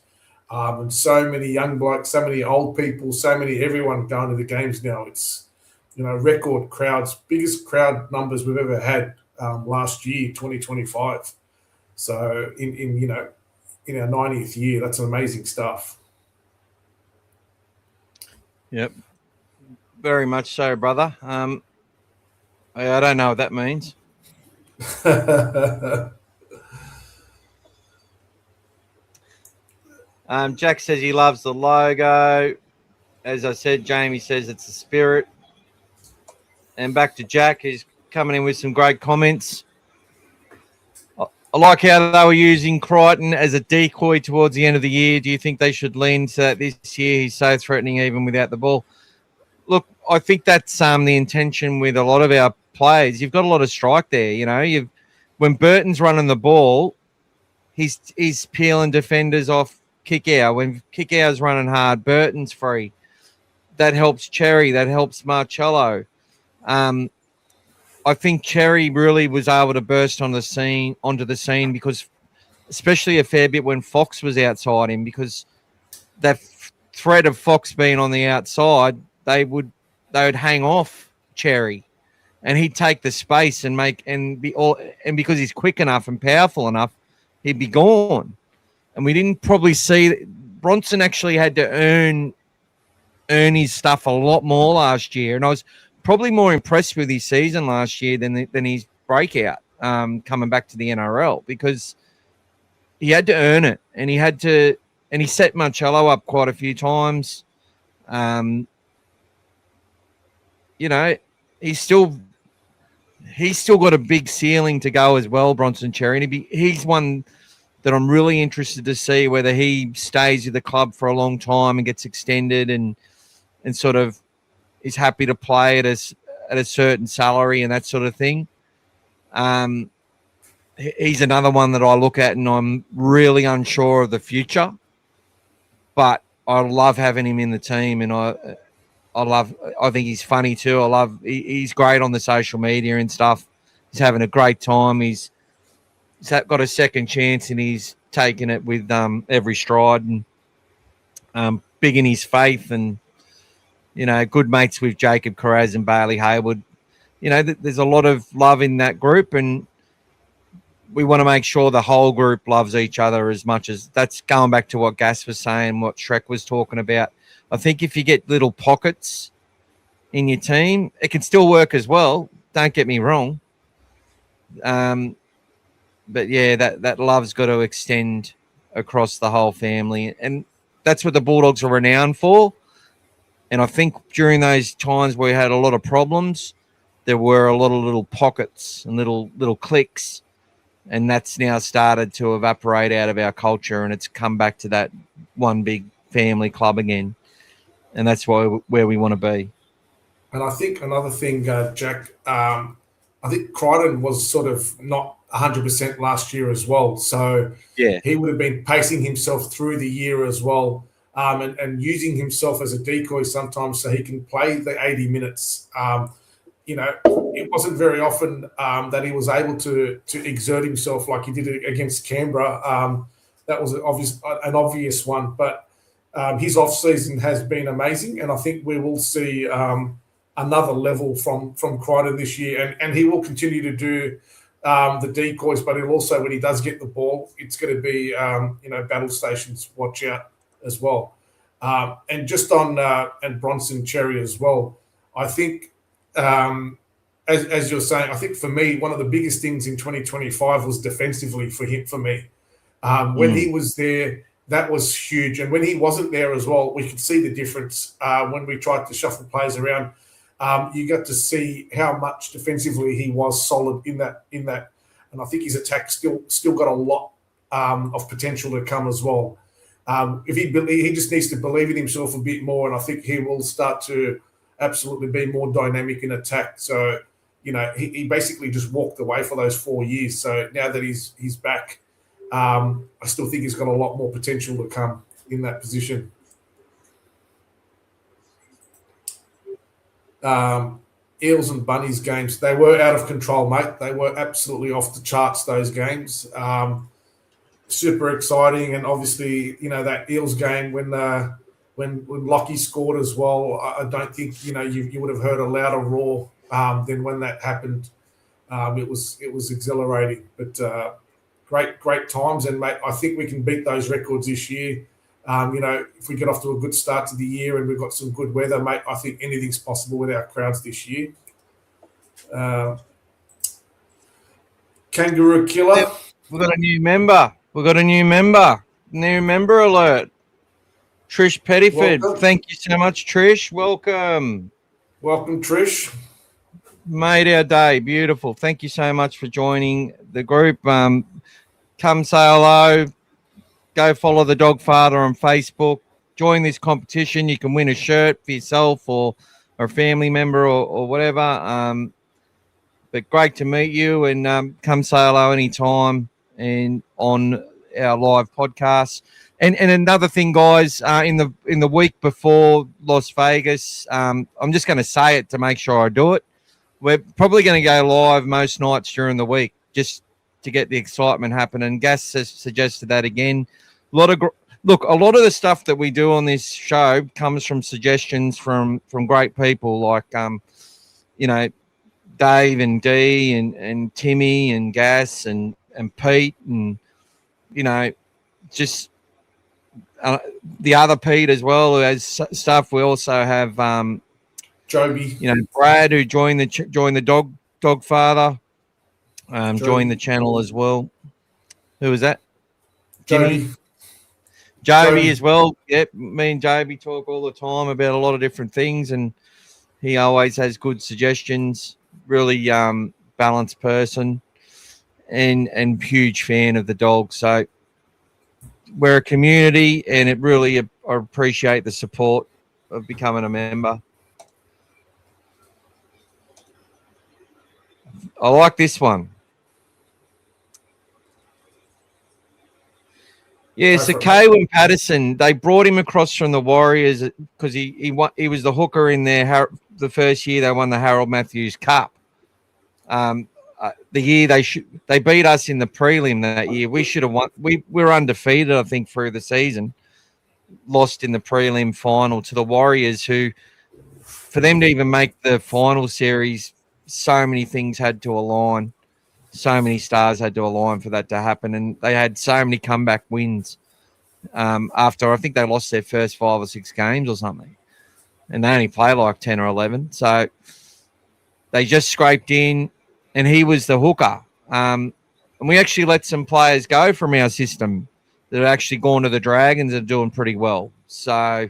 and so many young blokes, so many old people, everyone going to the games now. It's record crowds, biggest crowd numbers we've ever had last year, 2025. So in our 90th year, that's amazing stuff. Yep, very much so, brother. I don't know what that means. Jack says he loves the logo. As I said, Jamie says it's the spirit. And back to Jack, who's coming in with some great comments. I like how they were using Crichton as a decoy towards the end of the year. Do you think they should lean to that this year? He's so threatening even without the ball. Look, I think that's the intention with a lot of our players. You've got a lot of strike there. When Burton's running the ball, he's peeling defenders off kick out. When kick out's running hard, Burton's free. That helps Cherry. That helps Marcello. I think Cherry really was able to burst onto the scene because, especially a fair bit when Fox was outside him, because that threat of Fox being on the outside, they would hang off Cherry, and he'd take the space and because he's quick enough and powerful enough, he'd be gone. And we didn't probably see Bronson actually had to earn his stuff a lot more last year, and I was probably more impressed with his season last year than his breakout coming back to the NRL, because he had to earn it, and he set Marcello up quite a few times. He's still got a big ceiling to go as well, Bronson Cherry. And he's one that I'm really interested to see whether he stays with the club for a long time and gets extended and sort of is happy to play at a certain salary and that sort of thing. He's another one that I look at and I'm really unsure of the future, but I love having him in the team, and I think he's funny too. He's great on the social media and stuff. He's having a great time. He's got a second chance and he's taking it with every stride, and big in his faith, and good mates with Jacob Carraz and Bailey Hayward. There's a lot of love in that group, and we want to make sure the whole group loves each other as much as that's going back to what Gas was saying, what Shrek was talking about. I think if you get little pockets in your team, it can still work as well. Don't get me wrong. But yeah, that love's got to extend across the whole family. And that's what the Bulldogs are renowned for. And I think during those times where we had a lot of problems, there were a lot of little pockets and little cliques. And that's now started to evaporate out of our culture, and it's come back to that one big family club again. And that's where we want to be. And I think another thing, Jack, I think Crichton was sort of not 100% last year as well. So yeah, he would have been pacing himself through the year as well, and using himself as a decoy sometimes so he can play the 80 minutes. It wasn't very often that he was able to exert himself like he did against Canberra. That was an obvious one. But his off-season has been amazing, and I think we will see another level from Crichton this year. And he will continue to do the decoys, but he'll also, when he does get the ball, it's going to be, battle stations, watch out as well. And just on and Bronson Cherry as well, I think, as you're saying, I think for me, one of the biggest things in 2025 was defensively for me. When he was there, that was huge. And when he wasn't there as well, we could see the difference when we tried to shuffle players around. You got to see how much defensively he was solid in that. And I think his attack still got a lot of potential to come as well. If he just needs to believe in himself a bit more, and I think he will start to absolutely be more dynamic in attack. So, he basically just walked away for those 4 years. So now that he's back, I still think he's got a lot more potential to come in that position. Eels and Bunnies games, they were out of control, mate. They were absolutely off the charts, those games. Super exciting. And obviously, that Eels game when when Lockie scored as well, I don't think you would have heard a louder roar than when that happened. It was exhilarating, but great times, and mate, I think we can beat those records this year. If we get off to a good start to the year and we've got some good weather, mate, I think anything's possible with our crowds this year. Kangaroo Killer. We've got a new member. New member alert. Trish Pettiford. Welcome. Thank you so much, Trish. Welcome. Welcome, Trish. Made our day. Beautiful. Thank you so much for joining the group. Come say hello. Go follow the Dogfather on Facebook. Join this competition. You can win a shirt for yourself or a family member or whatever. But great to meet you, and come say hello anytime and on our live podcast. And another thing, guys, in the week before Las Vegas, I'm just going to say it to make sure I do it. We're probably going to go live most nights during the week just to get the excitement happening. Gas has suggested that again. A lot of the stuff that we do on this show comes from suggestions from great people like Dave and Dee and Timmy and Gas and Pete and just the other Pete as well who has stuff. We also have Joby, Brad who joined the Dogfather, joined the channel as well. Who was that? Joby as well. Yep, me and Joby talk all the time about a lot of different things, and he always has good suggestions. Really balanced person, and huge fan of the Dogs. So we're a community, and it really I appreciate the support of becoming a member. I like this one. Yeah, so Kaywin Patterson, they brought him across from the Warriors because he was the hooker in the first year they won the Harold Matthews Cup. The year they beat us in the prelim that year. We should have won. We were undefeated, I think, through the season. Lost in the prelim final to the Warriors, who, for them to even make the final series, so many things had to align. So many stars had to align for that to happen, and they had so many comeback wins after I think they lost their first 5 or 6 games or something, and they only play like 10 or 11. So they just scraped in, and he was the hooker. And we actually let some players go from our system that have actually gone to the Dragons and are doing pretty well. So,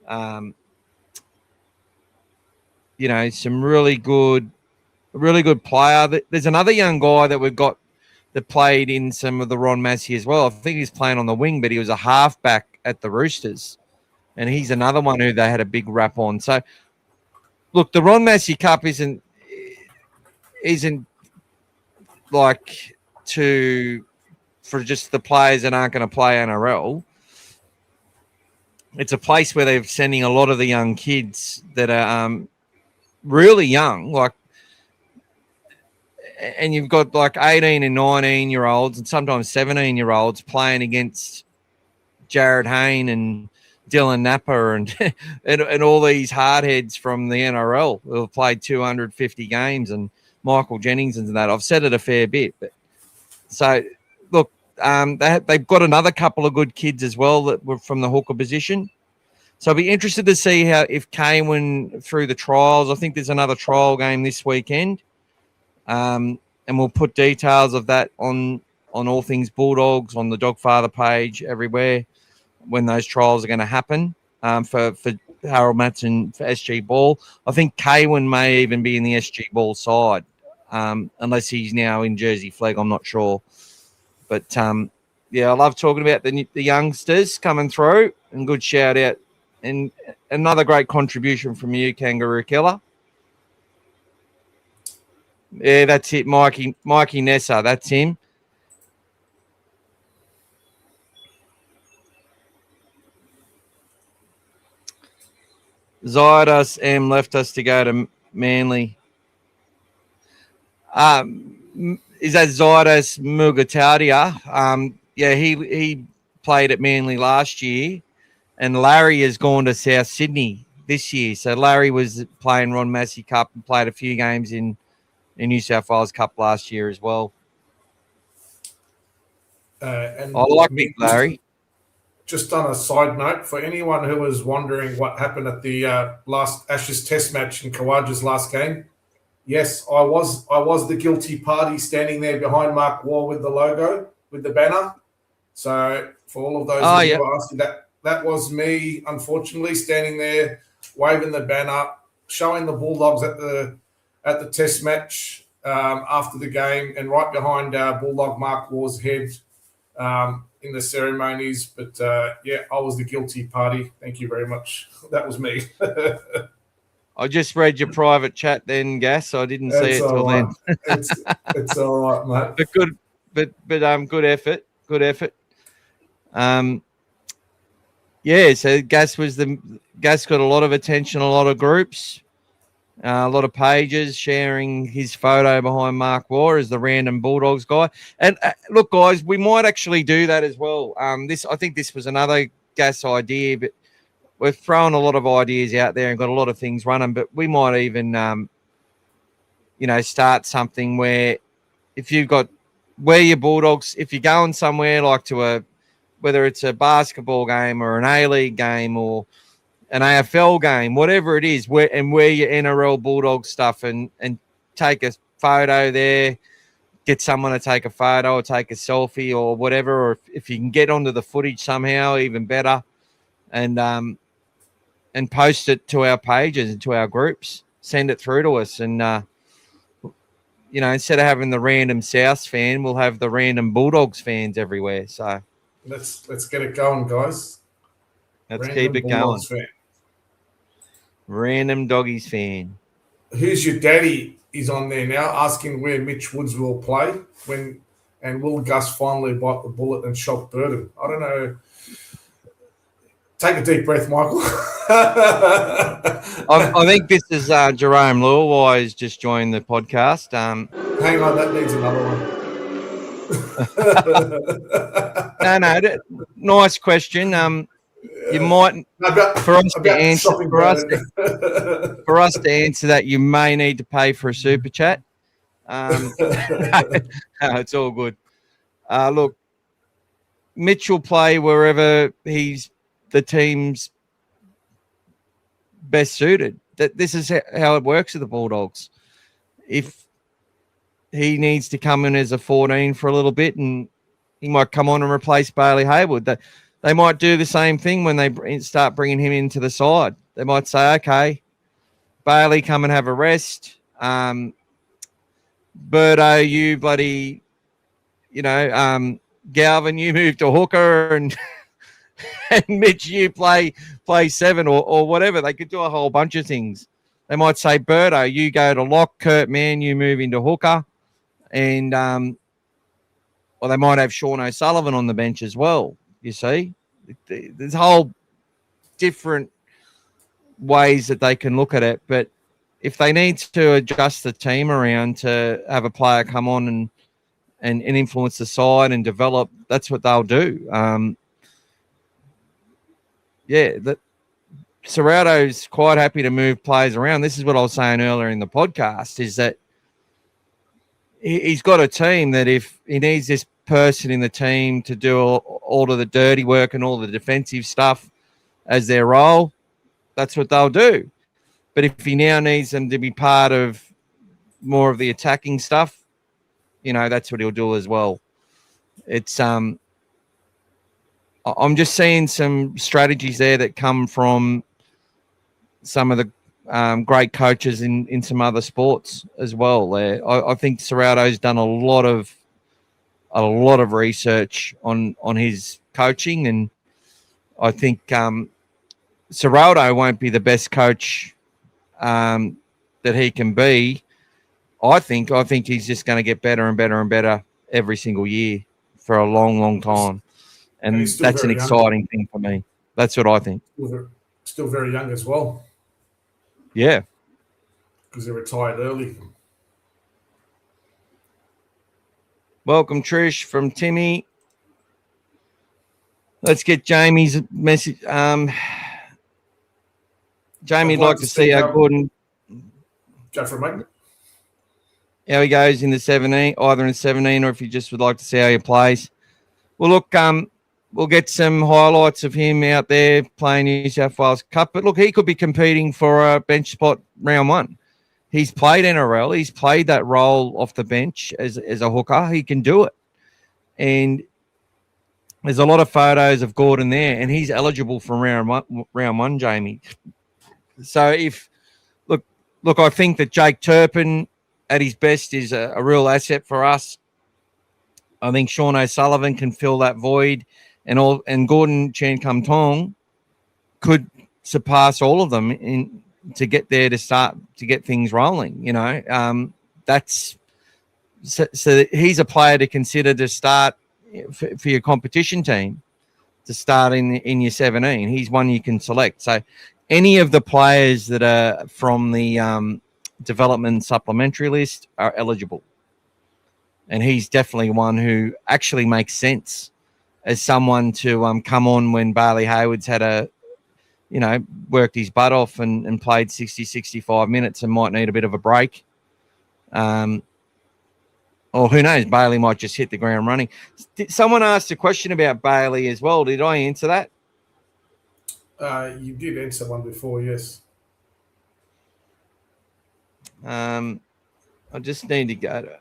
some really good player. There's another young guy that we've got that played in some of the Ron Massey as well. I think he's playing on the wing, but he was a halfback at the Roosters, and he's another one who they had a big rap on. So, look, the Ron Massey Cup isn't like for just the players that aren't going to play NRL. It's a place where they're sending a lot of the young kids that are really young, and you've got like 18 and 19-year-olds and sometimes 17-year-olds playing against Jared Hayne and Dylan Napper and and all these hardheads from the NRL who have played 250 games, and Michael Jennings and that. I've said it a fair bit. But so, look, they've got another couple of good kids as well that were from the hooker position. So I'll be interested to see if Kaywin through the trials. I think there's another trial game this weekend. And we'll put details of that on All Things Bulldogs, on the Dogfather page, everywhere, when those trials are going to happen for Harold Matson for SG Ball. I think Kaywin may even be in the SG Ball side, unless he's now in Jersey Flag. I'm not sure. But, I love talking about the youngsters coming through, and good shout-out. And another great contribution from you, Kangaroo Killer. Yeah, that's it, Mikey Nessa. That's him. Zydas M left us to go to Manly. Is that Zydas Mugatadia? He played at Manly last year, and Larry has gone to South Sydney this year. So Larry was playing Ron Massey Cup and played a few games in New South Wales Cup last year as well. And I like Big Larry. Just on a side note, for anyone who was wondering what happened at the last Ashes Test match in Kawaja's last game, yes, I was the guilty party standing there behind Mark Waugh with the logo, with the banner. So for all of those who are asking, that was me, unfortunately, standing there waving the banner, showing the Bulldogs at the Test match after the game, and right behind Bulldog Mark Waugh's head. In the ceremonies, but I was the guilty party. Thank you very much. That was me. I just read your private chat then, Gas. I didn't see it till then. It's all right, mate. But good, but good effort. Good effort. So Gas got a lot of attention, a lot of groups. A lot of pages sharing his photo behind Mark Waugh as the random Bulldogs guy. And look, guys, we might actually do that as well. I think this was another Gas idea, but we're throwing a lot of ideas out there and got a lot of things running. But we might even, start something where if you've got where your Bulldogs, if you're going somewhere like to whether it's a basketball game or an A-League game or an AFL game, whatever it is, wear your NRL Bulldog stuff and take a photo there, get someone to take a photo or take a selfie or whatever, or if you can get onto the footage somehow, even better, and post it to our pages and to our groups, send it through to us. And, instead of having the random Souths fan, we'll have the random Bulldogs fans everywhere. So let's get it going, guys. Let's keep it going. Fan. Random Doggies fan. Who's your daddy is on there now, asking where Mitch Woods will play and will Gus finally bite the bullet and shock Burton? I don't know. Take a deep breath, Michael. I think this is Jerome Lawwise has just joined the podcast. Hang on, that needs another one. No, nice question. You might for us to answer that, you may need to pay for a super chat. No, it's all good. Look, Mitch will play wherever he's the team's best suited. This is how it works with the Bulldogs. If he needs to come in as a 14 for a little bit, and he might come on and replace Bailey Hayward. They might do the same thing when they start bringing him into the side. They might say, okay, Bailey, come and have a rest. Birdo, you bloody, Galvin, you move to hooker, and and Mitch, you play 7 or whatever. They could do a whole bunch of things. They might say, Birdo, you go to lock, Kurt Mann, you move into hooker. And or they might have Sean O'Sullivan on the bench as well. You see, there's whole different ways that they can look at it. But if they need to adjust the team around to have a player come on and influence the side and develop, that's what they'll do. Serrato's quite happy to move players around. This is what I was saying earlier in the podcast, is that he's got a team that if he needs this person in the team to do all of the dirty work and all the defensive stuff as their role, that's what they'll do. But if he now needs them to be part of more of the attacking stuff, that's what he'll do as well. It's I'm just seeing some strategies there that come from some of the great coaches in some other sports as well. I think Serrato's done a lot of research on his coaching, and I think Serrato won't be the best coach that he can be. I think he's just going to get better and better and better every single year for a long, long time, and that's an exciting thing for me. That's what I think. Still very young as well. Yeah, because they retired early. Welcome, Trish, from Timmy. Let's get Jamie's message. Jamie'd like to see how Gordon. Go for it, mate. How he goes in the 17, either in 17 or if you just would like to see how he plays. Well, look, we'll get some highlights of him out there playing New South Wales Cup. But look, he could be competing for a bench spot round one. He's played NRL. He's played that role off the bench as a hooker. He can do it. And there's a lot of photos of Gordon there, and he's eligible for round one, Jamie. So look, I think that Jake Turpin at his best is a real asset for us. I think Sean O'Sullivan can fill that void, and Gordon Chan Kum Tong could surpass all of them to get there to start to get things rolling. You know, that's so he's a player to consider to start for your competition team to start in your 17. He's one you can select. So any of the players that are from the development supplementary list are eligible. And he's definitely one who actually makes sense as someone to come on when Bailey Hayward's had worked his butt off and played 60, 65 minutes and might need a bit of a break. Or who knows, Bailey might just hit the ground running. Someone asked a question about Bailey as well. Did I answer that? You did answer one before, yes. I just need to go to...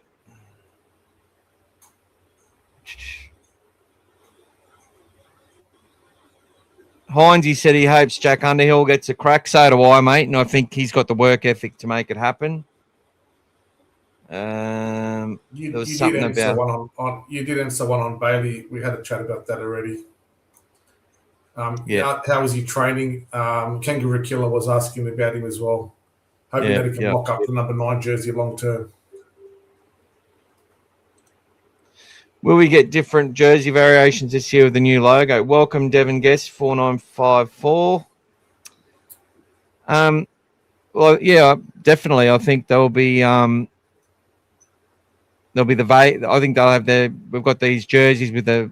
Heinzie said he hopes Jack Underhill gets a crack. So do I, mate. And I think he's got the work ethic to make it happen. There was something about... You did answer one on Bailey. We had a chat about that already. How is he training? Kangaroo Killer was asking about him as well. Hoping that he can lock up the number 9 jersey long term. Will we get different jersey variations this year with the new logo? Welcome, Devon Guest 4954. Well, yeah, definitely. I think there'll be I think they'll have we've got these jerseys with the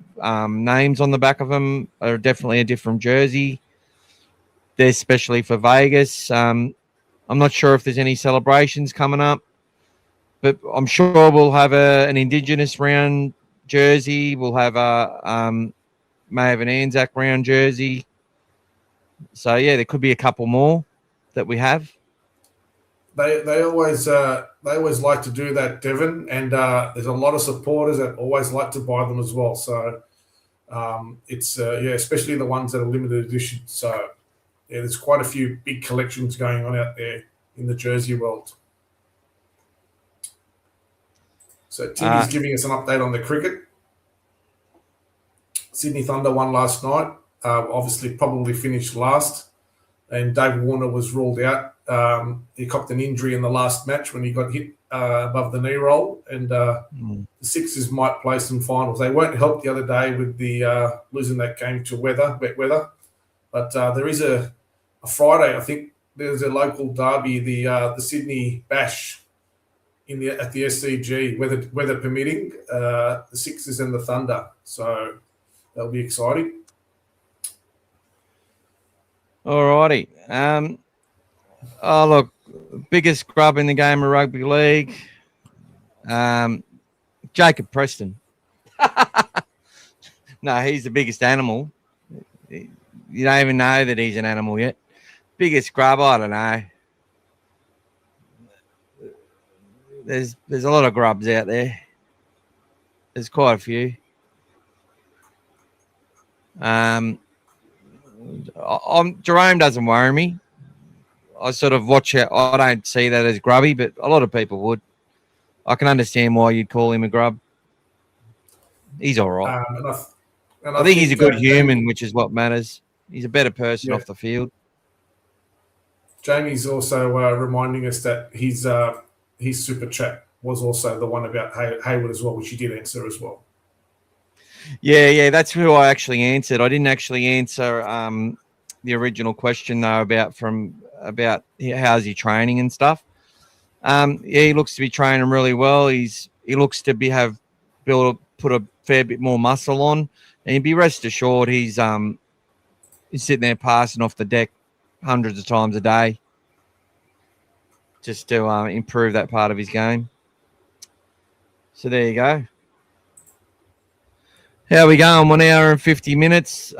names on the back of them are definitely a different jersey. They're especially for Vegas. I'm not sure if there's any celebrations coming up, but I'm sure we'll have an Indigenous round jersey. We'll have may have an Anzac round jersey. So yeah, there could be a couple more that we have. They always like to do that, Devon, and there's a lot of supporters that always like to buy them as well. So it's especially the ones that are limited edition. So yeah, there's quite a few big collections going on out there in the jersey world. So Timmy's giving us an update on the cricket. Sydney Thunder won last night. Obviously, probably finished last, and David Warner was ruled out. He copped an injury in the last match when he got hit above the knee roll, and the Sixers might play some finals. They weren't helped the other day with the losing that game to wet weather, but there is a Friday. I think there's a local derby, the Sydney Bash at the SCG, weather permitting. The Sixers and the Thunder, so that'll be exciting. All righty. Oh, look, biggest grub in the game of rugby league, Jacob Preston. No, he's the biggest animal. You don't even know that he's an animal yet. Biggest grub, I don't know. There's a lot of grubs out there. There's quite a few. Jerome doesn't worry me. I sort of watch it. I don't see that as grubby, but a lot of people would. I can understand why you'd call him a grub. He's all right. I think he's a good human, which is what matters. He's a better person off the field. Jamie's also reminding us that his super chat was also the one about Hayward as well, which he did answer as well. Yeah, that's who I actually answered. I didn't actually answer the original question though about how's he training and stuff. He looks to be training really well. He looks to have built put a fair bit more muscle on, and be rest assured he's sitting there passing off the deck hundreds of times a day just to improve that part of his game. So there you go. How are we going? 1 hour and 50 minutes.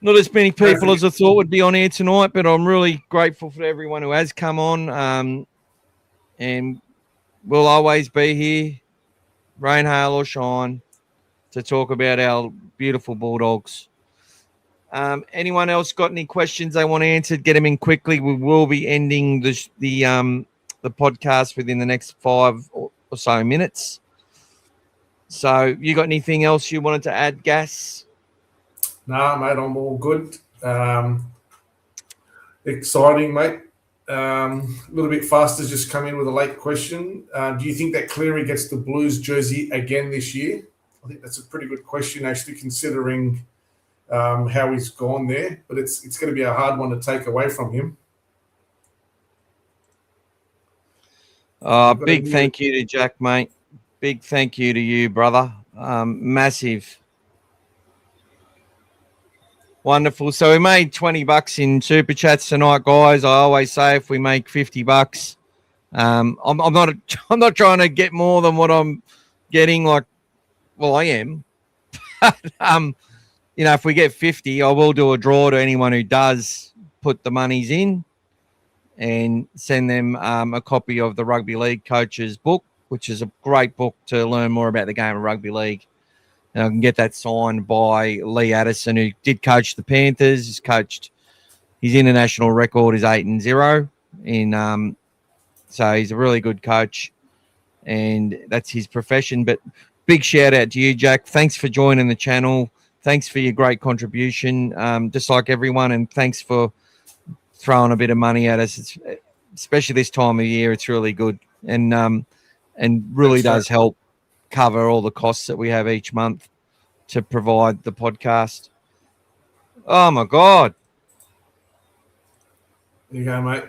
Not as many people as I thought would be on here tonight, but I'm really grateful for everyone who has come on. And we'll always be here, rain, hail or shine, to talk about our beautiful Bulldogs. Anyone else got any questions they want answered? Get them in quickly. We will be ending the podcast within the next 5 or so minutes. So you got anything else you wanted to add, Gas? No, mate, I'm all good. Exciting, mate. A little bit faster, just come in with a late question. Do you think that Cleary gets the Blues jersey again this year? I think that's a pretty good question, actually, considering how he's gone there. But it's going to be a hard one to take away from him. Big thank you to Jack, mate. Big thank you to you, brother. Massive. Wonderful. So we made $20 in super chats tonight, guys. I always say if we make $50, I'm not trying to get more than what I'm getting. Like, well, I am. But, if we get 50, I will do a draw to anyone who does put the monies in, and send them a copy of the Rugby League Coach's book, which is a great book to learn more about the game of rugby league. And I can get that signed by Lee Addison, who did coach the Panthers. His international record is 8-0. So he's a really good coach, and that's his profession. But big shout out to you, Jack. Thanks for joining the channel. Thanks for your great contribution, just like everyone. And thanks for throwing a bit of money at us. Especially this time of year, it's really good. And really does help cover all the costs that we have each month to provide the podcast. Oh my God. There you go, mate.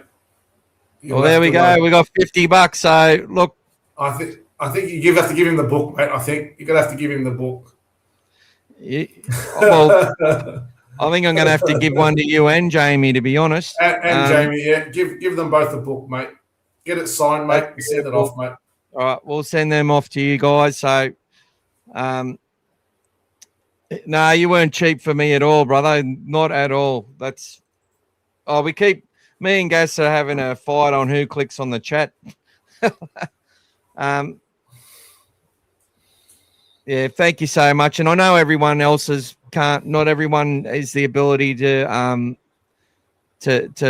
Well, there we go. We got $50. So look, I think you have to give him the book, mate. I think you're gonna have to give him the book. Well, I think I'm gonna have to give one to you and Jamie, to be honest. And Jamie, yeah. Give them both the book, mate. Get it signed, mate, and send it off, mate. All right, we'll send them off to you guys. So, no, you weren't cheap for me at all, brother. Not at all. Me and Gas are having a fight on who clicks on the chat. Yeah, thank you so much. And I know everyone else not everyone has the ability to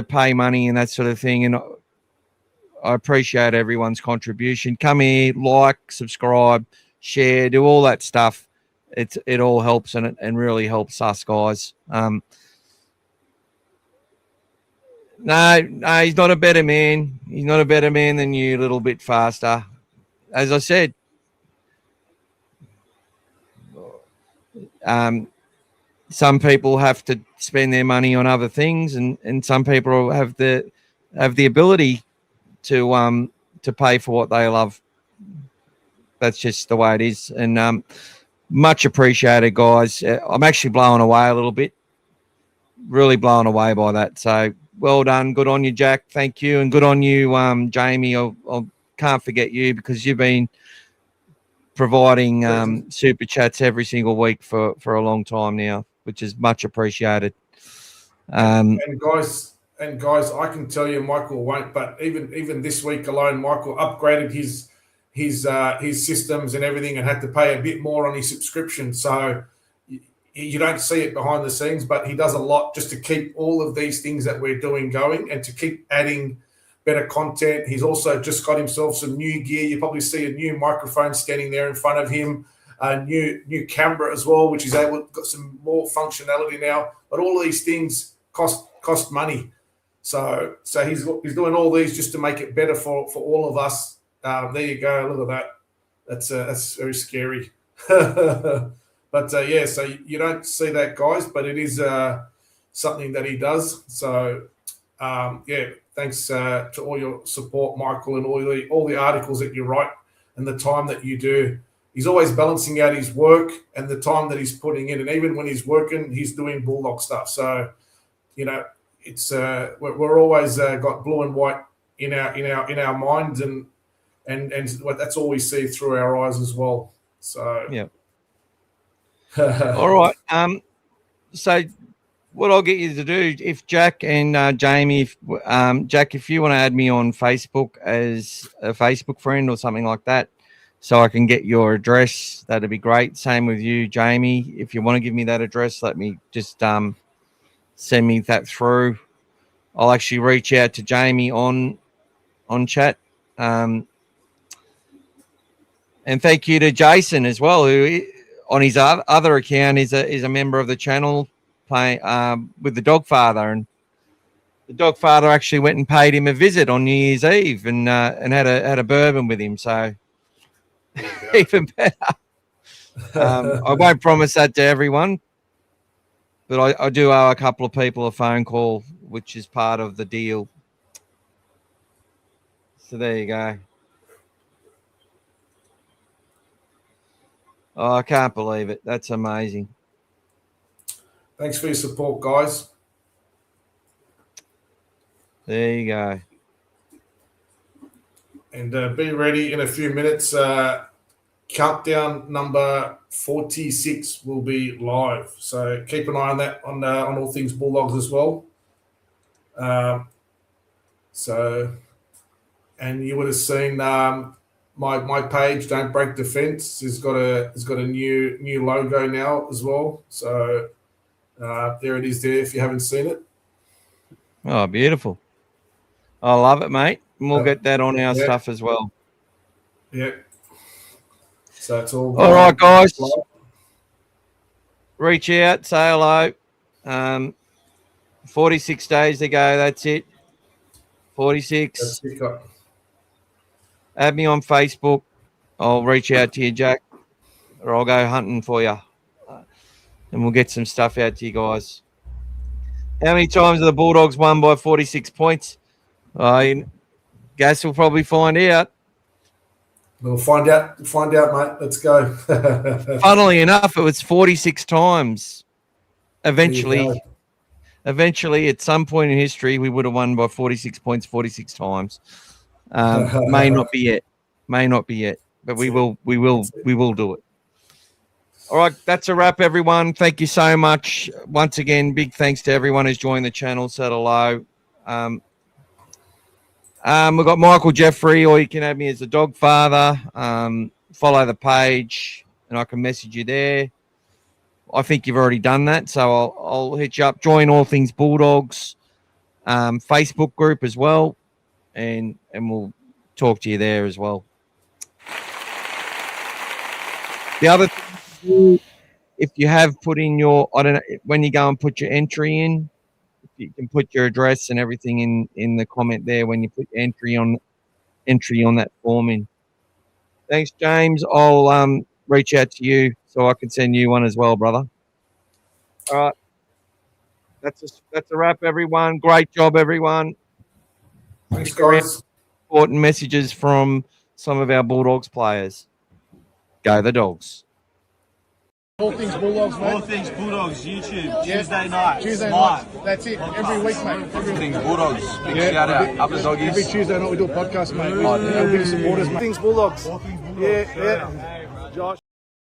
pay money and that sort of thing. And I appreciate everyone's contribution. Come here, like, subscribe, share, do all that stuff. It all helps, and really helps us, guys. No, he's not a better man. He's not a better man than you, a little bit faster. As I said, some people have to spend their money on other things, and some people have the ability to pay for what they love. That's just the way it is. And much appreciated, guys. I'm actually blown away a little bit. Really blown away by that. So well done. Good on you, Jack. Thank you. And good on you, Jamie. I can't forget you, because you've been providing super chats every single week for a long time now, which is much appreciated. And guys, I can tell you, Michael won't, but even this week alone, Michael upgraded his systems and everything, and had to pay a bit more on his subscription. So you don't see it behind the scenes, but he does a lot just to keep all of these things that we're doing going, and to keep adding better content. He's also just got himself some new gear. You probably see a new microphone standing there in front of him, a new camera as well, which is got some more functionality now. But all of these things cost money. So he's doing all these just to make it better for all of us. There you go. Look at that. That's very scary. But yeah, so you don't see that, guys, but it is something that he does. So yeah, thanks to all your support, Michael, and all the articles that you write. and the time that you do. He's always balancing out his work and the time that he's putting in. And even when he's working, he's doing Bulldog stuff. So, it's we're always got blue and white in our minds, and that's all we see through our eyes as well. So yeah. All right. So what I'll get you to do, if Jack and Jamie, Jack, if you want to add me on Facebook as a Facebook friend or something like that, so I can get your address, that'd be great. Same with you, Jamie. If you want to give me that address, let me just send me that through. I'll actually reach out to Jamie on chat. And thank you to Jason as well, who on his other account is a member of the channel, playing with the Dogfather, and the Dogfather actually went and paid him a visit on New Year's Eve and had a bourbon with him. So even better. I won't promise that to everyone, but I do owe a couple of people a phone call, which is part of the deal. So there you go. Oh, I can't believe it. That's amazing. Thanks for your support, guys. There you go. And be ready in a few minutes. Countdown number 46 will be live. So keep an eye on that on All Things Bulldogs as well. And you would have seen my page, Don't Break Defense, has got a new logo now as well. So there it is there if you haven't seen it. Oh, beautiful. I love it, mate. And we'll get that on our stuff as well. Yeah. So it's all right, guys. Reach out, say hello. 46 days to go. That's it. 46. That's it. Add me on Facebook. I'll reach out to you, Jack, or I'll go hunting for you. And we'll get some stuff out to you guys. How many times have the Bulldogs won by 46 points? Guess we'll probably find out. We'll find out, mate. Let's go. Funnily enough, it was 46 times. Eventually, at some point in history, we would have won by 46 points 46 times. May not be yet, but we will do it. All right, that's a wrap, everyone. Thank you so much. Once again, big thanks to everyone who's joined the channel. Said hello. We've got Michael Jeffrey, or you can add me as the Dogfather. Follow the page, and I can message you there. I think you've already done that, so I'll hit you up. Join All Things Bulldogs Facebook group as well, and we'll talk to you there as well. The other thing, if you have put in your, I don't know, when you go and put your entry in, you can put your address and everything in the comment there when you put your entry on that form in. Thanks, James. I'll reach out to you so I can send you one as well, brother. All right. That's a wrap, everyone. Great job, everyone. Thanks, guys. Important messages from some of our Bulldogs players. Go the Dogs. All Things Bulldogs, mate. All Things Bulldogs, YouTube, Tuesday night. Tuesday night. That's it. Every week, mate. All Things Bulldogs. Big shout out. Up the doggies. Every Tuesday night we do a podcast, mate. Our big supporters, mate. All Things Bulldogs. Yeah. Josh.